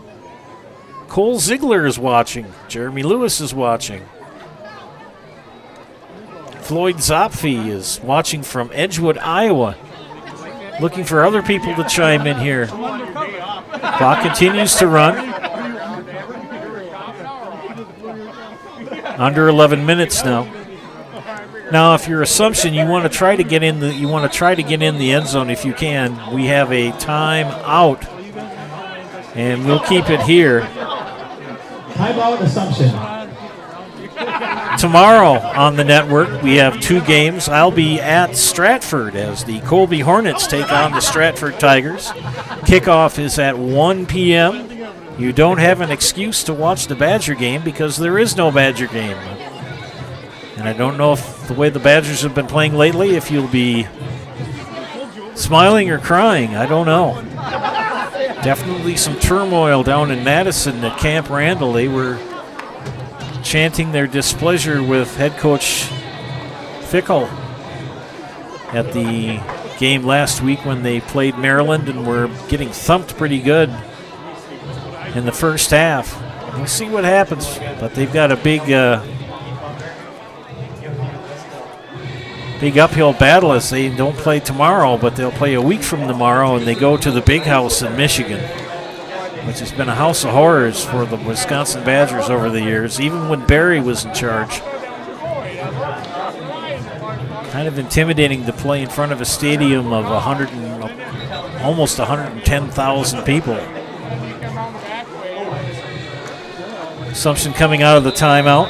Cole Ziegler is watching. Jeremy Lewis is watching. Floyd Zopfe is watching from Edgewood, Iowa. Looking for other people to chime in here. Clock continues to run. Under 11 minutes now. Now, if you're Assumption, you want to try to get in the end zone if you can. We have a time out, and we'll keep it here. Timeout, Assumption. Tomorrow on the network, we have 2 games. I'll be at Stratford as the Colby Hornets take on the Stratford Tigers. Kickoff is at 1 p.m. You don't have an excuse to watch the Badger game because there is no Badger game. And I don't know if the way the Badgers have been playing lately, if you'll be smiling or crying. I don't know. Definitely some turmoil down in Madison at Camp Randall. They were chanting their displeasure with head coach Fickle at the game last week when they played Maryland and were getting thumped pretty good in the first half. We'll see what happens, but they've got a big uphill battle as they don't play tomorrow, but they'll play a week from tomorrow, and they go to the Big House in Michigan, which has been a house of horrors for the Wisconsin Badgers over the years, even when Barry was in charge. Kind of intimidating to play in front of a stadium of almost 110,000 people. Assumption coming out of the timeout.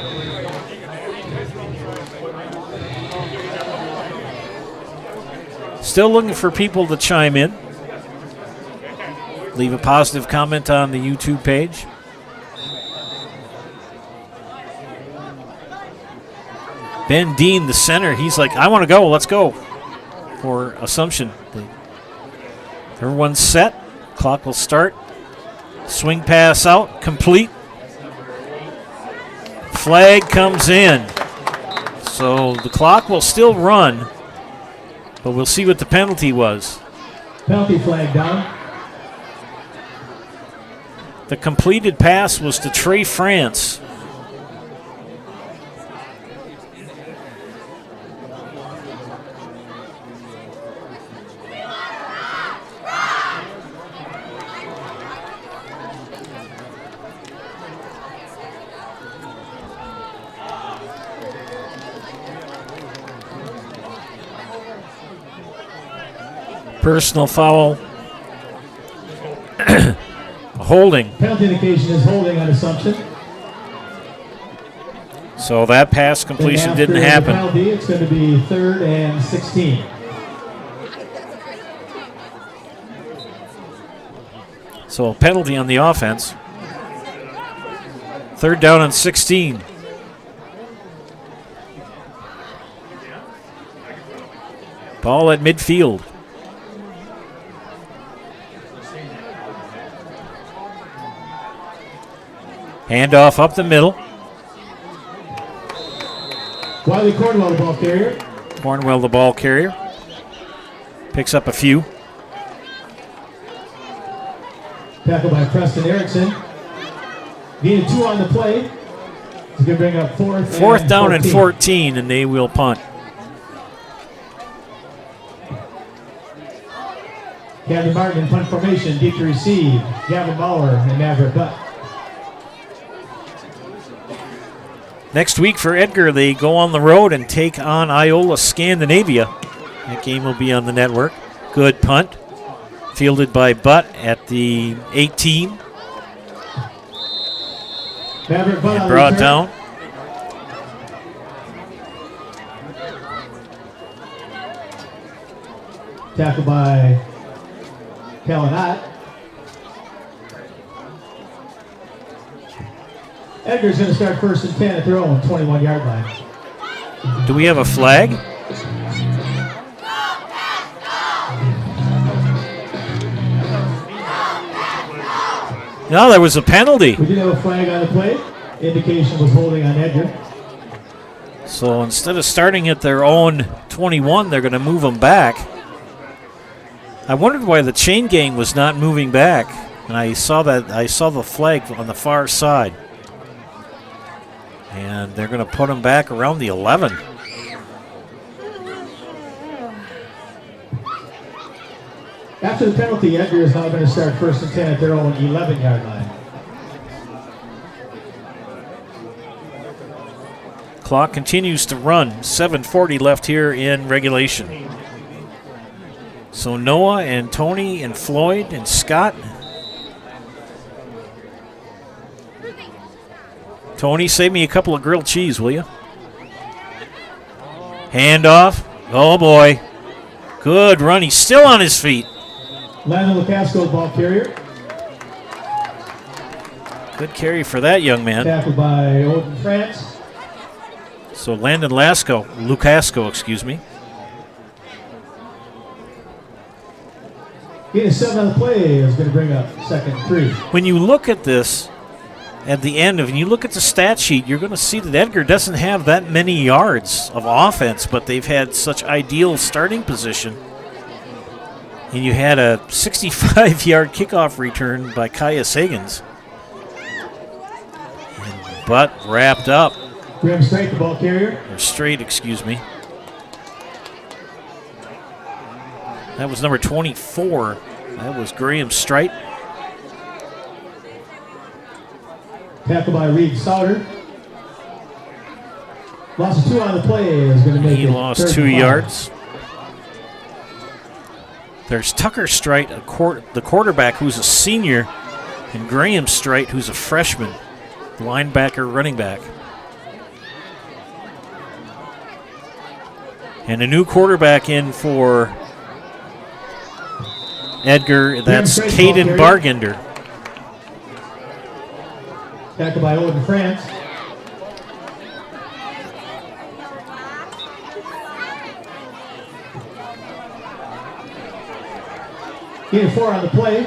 Still looking for people to chime in. Leave a positive comment on the YouTube page. Ben Dean, the center, he's like, I want to go, let's go. For Assumption. Everyone's set. Clock will start. Swing pass out, complete. Flag comes in. So the clock will still run, but we'll see what the penalty was. Penalty flag down. The completed pass was to Trey France. Personal foul holding. Penalty indication is holding on Assumption. So that pass completion didn't happen. Penalty, it's going to be 3rd and 16. So a penalty on the offense. 3rd down and 16. Ball at midfield. Handoff up the middle. Wiley Cornwell, the ball carrier. Cornwell, the ball carrier. Picks up a few. Tackle by Preston Erickson. Gain 2 on the play. He's going to bring up 4th down and 14, and they will punt. Gavin Martin in punt formation. Deep to receive. Gavin Bauer and Maverick Butt. Next week for Edgar, they go on the road and take on Iola Scandinavia. That game will be on the network. Good punt. Fielded by Butt at the 18. Maverick Butt and brought down. Tackled by Kellen Ott. Edgar's going to start 1st and 10 at their own 21-yard line. Do we have a flag? No, there was a penalty. We did have a flag on the play. Indication was holding on Edgar. So instead of starting at their own 21, they're going to move them back. I wondered why the chain gang was not moving back, and I saw the flag on the far side. And they're going to put them back around the 11. After the penalty, Edgar is now going to start 1st and 10 at their own 11-yard line. Clock continues to run. 7:40 left here in regulation. So Noah and Tony and Floyd and Scott. Tony, save me a couple of grilled cheese, will you? Handoff. Oh, boy. Good run. He's still on his feet. Landon Lukasco, ball carrier. Good carry for that young man. Tackled by Odin France. So Landon Lukasco, excuse me. Gain of 7 on the play is going to bring up 2nd and 3. When you look at this at the end, and you look at the stat sheet, you're going to see that Edgar doesn't have that many yards of offense, but they've had such ideal starting position. And you had a 65-yard kickoff return by Kaya Sagans. But wrapped up. Graham Strait, the ball carrier. Or Strait, excuse me. That was number 24. That was Graham Strait. Tackled by Reed Sauter. Loss of 2 on the play is going to make He lost 2 yards. There's Tucker Strait, the quarterback, who's a senior, and Graham Strait, who's a freshman, linebacker, running back. And a new quarterback in for Edgar, that's Caden Bargender. Tackled by Odin France. Gain of 4 on the play.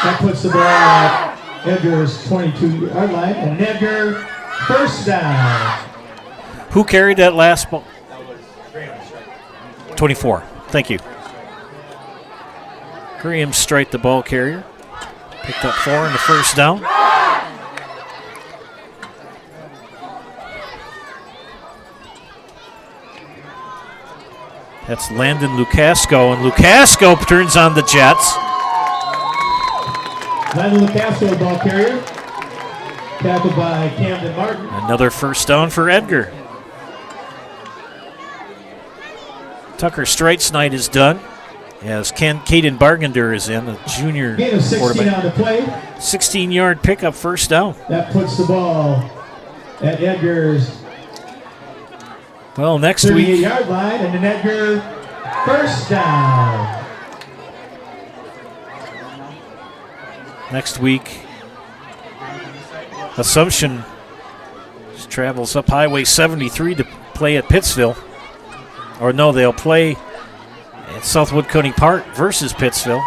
That puts the ball at Edgar's 22-yard line, and Edgar, 1st down. Who carried that last ball? 24. Thank you. Graham Strait, the ball carrier. Picked up 4 in the 1st down. That's Landon Lukasco, and Lukasco turns on the Jets. Landon Lukasco, ball carrier. Tackled by Camden Martin. Another 1st down for Edgar. Tucker Straight's night is done, as Caden Bargender is in, a junior Gain of 16 quarterback. on the play. 16-yard pickup, first down. That puts the ball at Edgar's Well, next week, 38-yard line, and an Edgar first down. next week, Assumption travels up Highway 73 to play at Pittsville. Or no, they'll play at Southwood County Park versus Pittsville.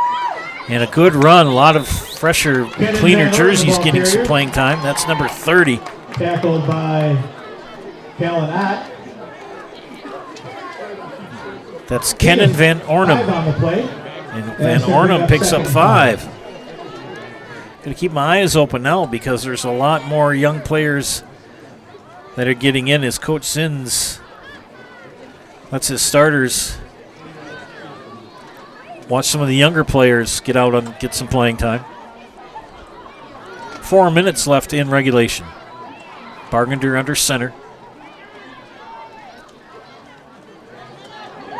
And a good run, a lot of fresher, cleaner jerseys getting some playing time. That's number 30. Tackled by Callan Ott. That's Kenan Van Ornum. 5 on the play. And Van Ornum picks up 5. Going to keep my eyes open now because there's a lot more young players that are getting in as Coach Sins lets his starters watch some of the younger players get out and get some playing time. 4 minutes left in regulation. Bargender under center.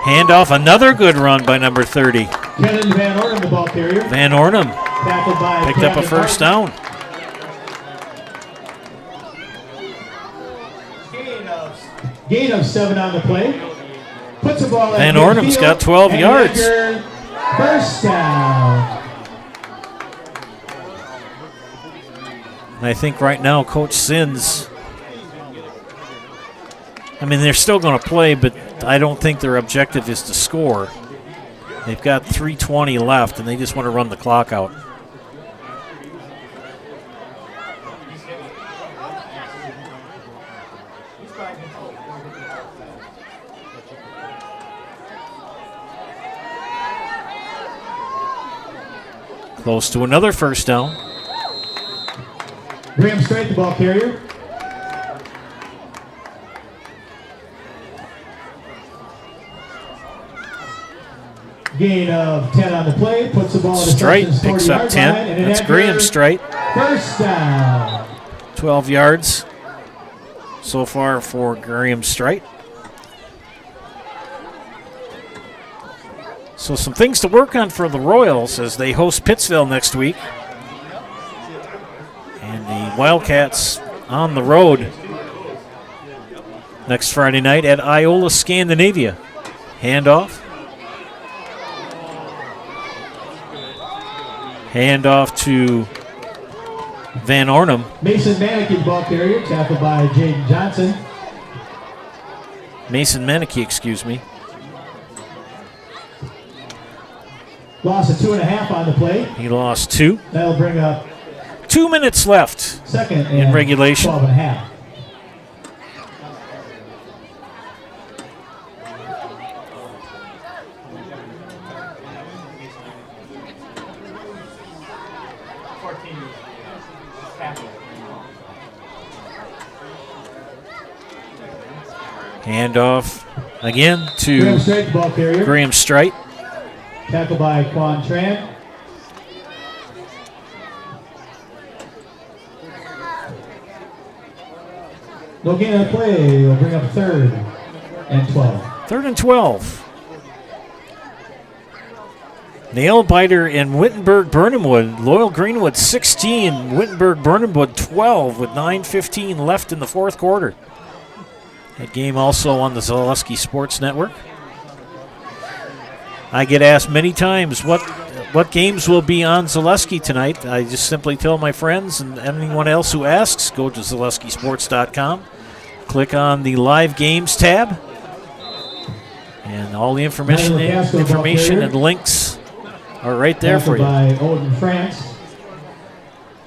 Handoff, another good run by number 30. Kenan Van Ornum, the ball carrier. Van Ornum Tackled by picked up a first down. Gain of 7 on the play. Puts the ball at Van Ornum's midfield, got 12 and yards. Edgar, first down. And I think right now Coach Sins, I mean, they're still going to play, but I don't think their objective is to score. They've got 3:20 left, and they just want to run the clock out. Close to another first down. Graham Strait, the ball carrier. Gain of 10 on the play. Puts the ball at the Straight Assumption's picks up 40-yard 10. line, and an That's Edgar, Graham Straight. First down. 12 yards so far for Graham Straight. So some things to work on for the Royals as they host Pittsville next week. And the Wildcats on the road next Friday night at Iola Scandinavia. Handoff. Handoff to Van Ornum. Mason Manicky, ball carrier, tackled by Jaden Johnson. Mason Manicky, excuse me. Loss of 2.5 on the play. He lost 2. That'll bring up 2 minutes left second in and regulation. 12.5. Handoff again Graham to Strait, the ball carrier. Graham Strite. Tackled by Quan Tran. No gain on the play. Will bring up 3rd and 12. 3rd and 12. Nail biter in Wittenberg Burnhamwood. Loyal Greenwood 16. Wittenberg Burnhamwood 12 with 9:15 left in the fourth quarter. That game also on the Zaleski Sports Network. I get asked many times what games will be on Zaleski tonight. I just simply tell my friends and anyone else who asks, go to ZaleskiSports.com, click on the live games tab, and all the information and links are right there for you. By Odin France.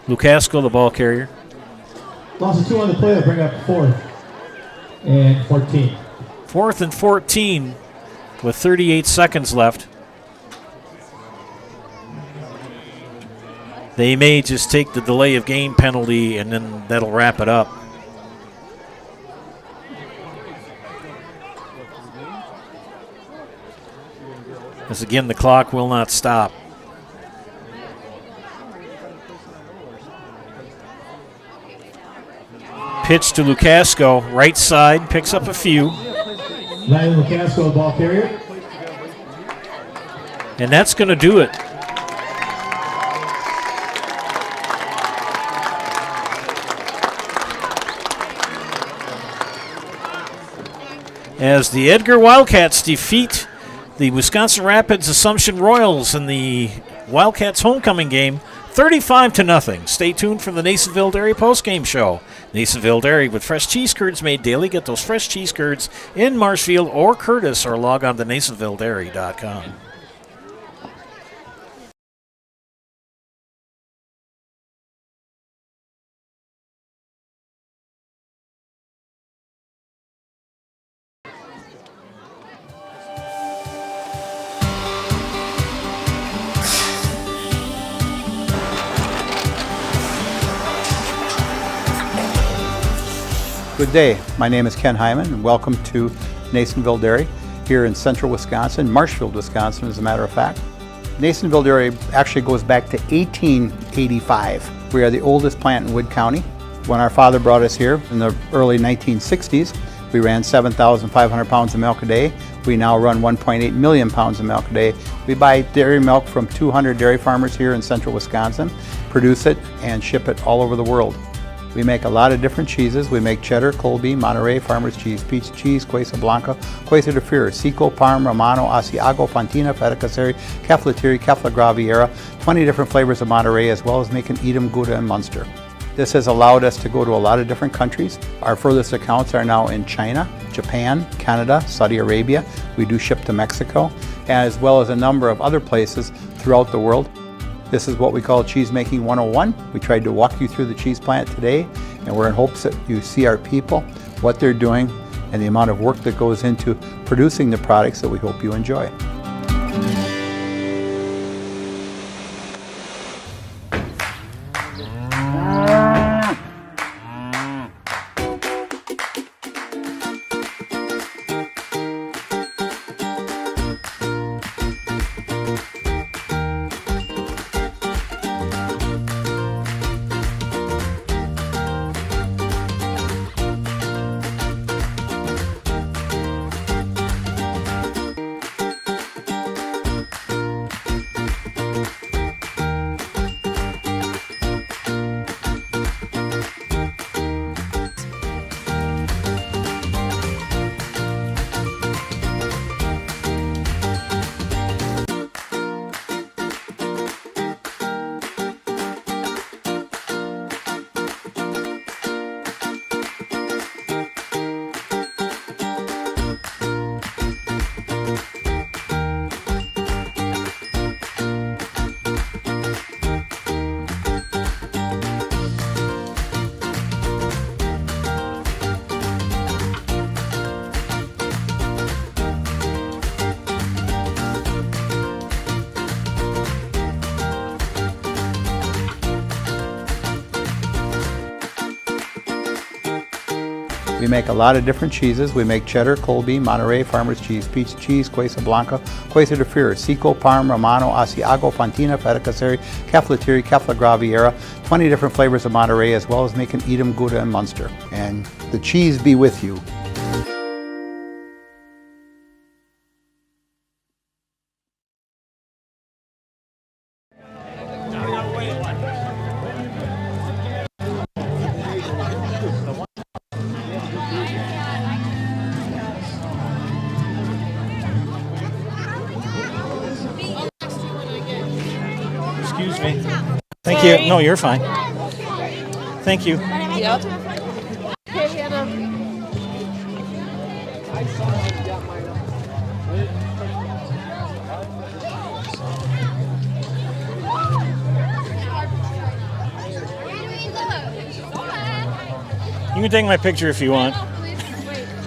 Lucasco, the ball carrier. Loss of 2 on the play. Will bring up 4th and 14. 4th and 14 with 38 seconds left. They may just take the delay of game penalty and then that'll wrap it up. As again, the clock will not stop. Pitch to Lucasco, right side, picks up a few. Ryan Lucasco, ball carrier. And that's going to do it. As the Edgar Wildcats defeat the Wisconsin Rapids Assumption Royals in the Wildcats homecoming game 35-0. Stay tuned for the Nasonville Dairy postgame show. Nasonville Dairy with fresh cheese curds made daily. Get those fresh cheese curds in Marshfield or Curtis, or log on to NasonvilleDairy.com. Good day. My name is Ken Hyman, and welcome to Nasonville Dairy here in central Wisconsin, Marshfield, Wisconsin, as a matter of fact. Nasonville Dairy actually goes back to 1885. We are the oldest plant in Wood County. When our father brought us here in the early 1960s, we ran 7,500 pounds of milk a day. We now run 1.8 million pounds of milk a day. We buy dairy milk from 200 dairy farmers here in central Wisconsin, produce it, and ship it all over the world. We make a lot of different cheeses. We make cheddar, Colby, Monterey, Farmer's Cheese, Peach Cheese, Quesa Blanca, Quesa de Fury, Seco, Parm, Romano, Asiago, Fontina, Feta Caseri, Cafflatiri, Caffla Graviera, 20 different flavors of Monterey, as well as making Edam, Gouda, and Munster. This has allowed us to go to a lot of different countries. Our furthest accounts are now in China, Japan, Canada, Saudi Arabia. We do ship to Mexico, as well as a number of other places throughout the world. This is what we call Cheese Making 101. We tried to walk you through the cheese plant today, and we're in hopes that you see our people, what they're doing, and the amount of work that goes into producing the products that we hope you enjoy. We make a lot of different cheeses. We make cheddar, Colby, Monterey, Farmer's Cheese, Peach Cheese, Quesa Blanca, Quesa de Fury, Seco, Parm, Romano, Asiago, Fontina, Feta Caseri, Cafflatiri, Caffla Graviera, 20 different flavors of Monterey, as well as making Edam, Gouda, and Munster. And the cheese be with you. Excuse me. Thank you. No, you're fine. Thank you. Yep. You can take my picture if you want.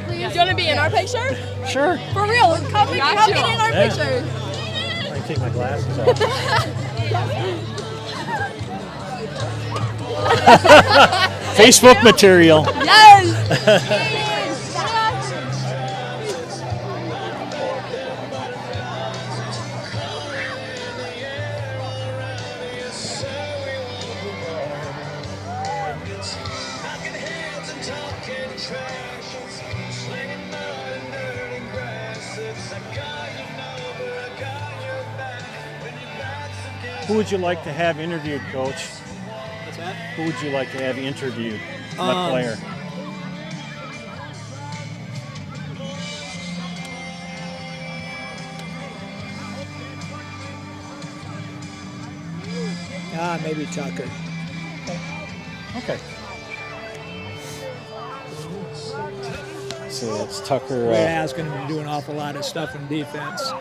Do you want to be in our picture? Sure. For real, come get in our Yeah. picture. I take my glasses off. Facebook material. Yes. Who would you like to have interviewed, Coach? What's that? Who would you like to have interviewed? What player? Maybe Tucker. Okay. So that's Tucker. WIAA's going to be doing an awful lot of stuff in defense.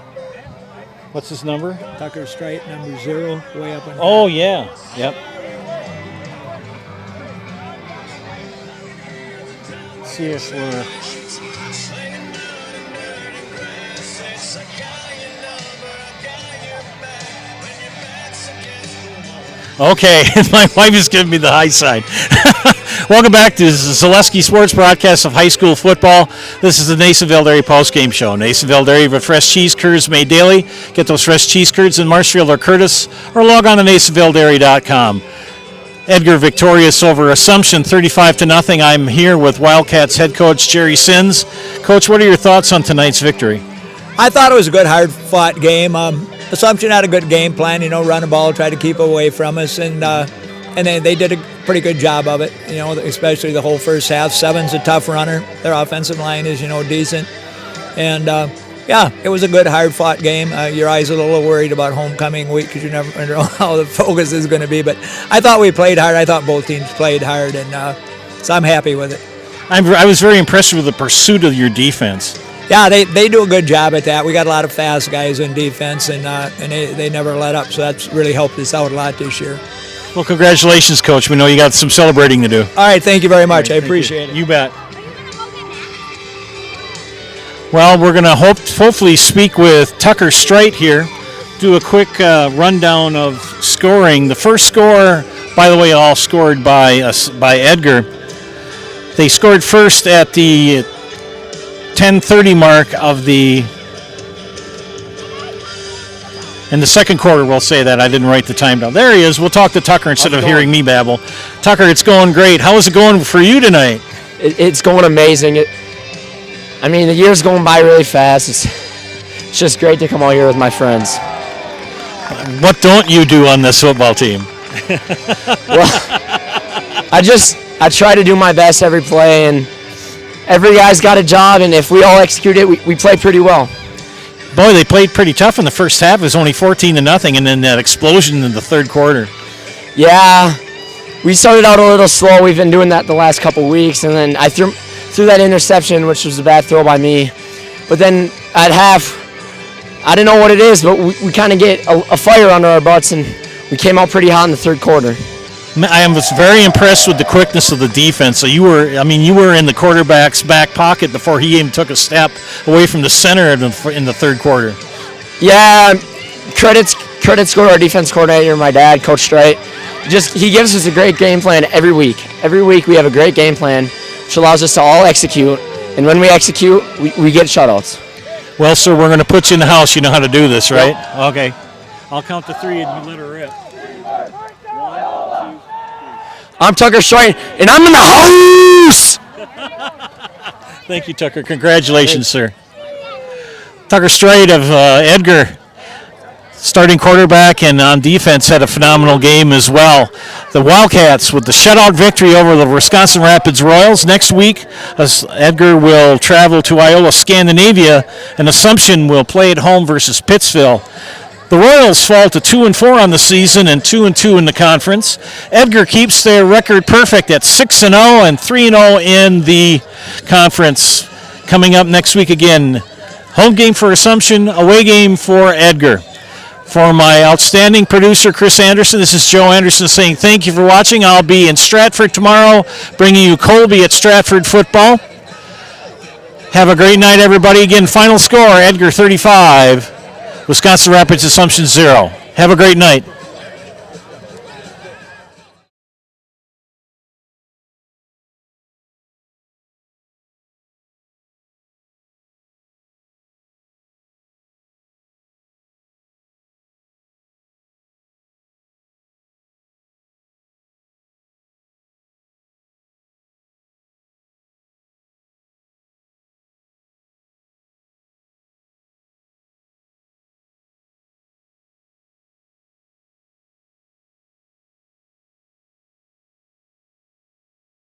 What's his number? Tucker Straight, number 0, way up on. Oh, yeah. Yep. See if we're. Okay, my wife is giving me the high side. Welcome back to the Zaleski Sports broadcast of high school football. This is the Nasonville Dairy postgame show. Nasonville Dairy with fresh cheese curds made daily. Get those fresh cheese curds in Marshfield or Curtis, or log on to NasonvilleDairy.com. Edgar victorious over Assumption, 35-0. I'm here with Wildcats head coach Jerry Sins. Coach, what are your thoughts on tonight's victory? I thought it was a good, hard-fought game. Assumption had a good game plan, run the ball, try to keep away from us, and they did a pretty good job of it, especially the whole first half. Seven's a tough runner. Their offensive line is, decent. And, it was a good, hard-fought game. Your eyes are a little worried about homecoming week because you never know how the focus is going to be. But I thought we played hard. I thought both teams played hard, and so I'm happy with it. I was very impressed with the pursuit of your defense. Yeah, they do a good job at that. We got a lot of fast guys in defense, and they never let up, so that's really helped us out a lot this year. Well, congratulations, Coach. We know you got some celebrating to do. All right, thank you very much. I appreciate it. You bet. Well, we're going to hopefully speak with Tucker Straight here, do a quick rundown of scoring. The first score, by the way, all scored by Edgar. They scored first at the 10:30 mark of in the second quarter. We'll say that. I didn't write the time down. There he is. We'll talk to Tucker instead of hearing me babble. Tucker, it's going great. How is it going for you tonight? It's going amazing. The year's going by really fast. It's just great to come out here with my friends. What don't you do on this football team? Well, I try to do my best every play, and every guy's got a job, and if we all execute it, we play pretty well. Boy, they played pretty tough in the first half. It was only 14-0, and then that explosion in the third quarter. Yeah, we started out a little slow. We've been doing that the last couple weeks, and then I threw that interception, which was a bad throw by me. But then at half, I don't know what it is, but we kind of get a fire under our butts, and we came out pretty hot in the third quarter. I was very impressed with the quickness of the defense. So you were in the quarterback's back pocket before he even took a step away from the center in the third quarter. Yeah, credits go to our defense coordinator, my dad, Coach Straight. He gives us a great game plan every week. Every week we have a great game plan, which allows us to all execute. And when we execute, we get shutouts. Well, sir, we're going to put you in the house. You know how to do this, right? Yep. Okay. I'll count to 3 and you let her rip. I'm Tucker Straight, and I'm in the house! Thank you, Tucker. Congratulations, sir. Tucker Straight of Edgar, starting quarterback and on defense, had a phenomenal game as well. The Wildcats with the shutout victory over the Wisconsin Rapids Royals. Next week, Edgar will travel to Iowa, Scandinavia, and Assumption will play at home versus Pittsville. The Royals fall to 2-4 on the season and 2-2 in the conference. Edgar keeps their record perfect at 6-0 and 3-0 in the conference. Coming up next week again, home game for Assumption, away game for Edgar. For my outstanding producer, Chris Anderson, this is Joe Anderson saying thank you for watching. I'll be in Stratford tomorrow, bringing you Colby at Stratford football. Have a great night, everybody. Again, final score, Edgar 35. Wisconsin Rapids Assumption 0. Have a great night.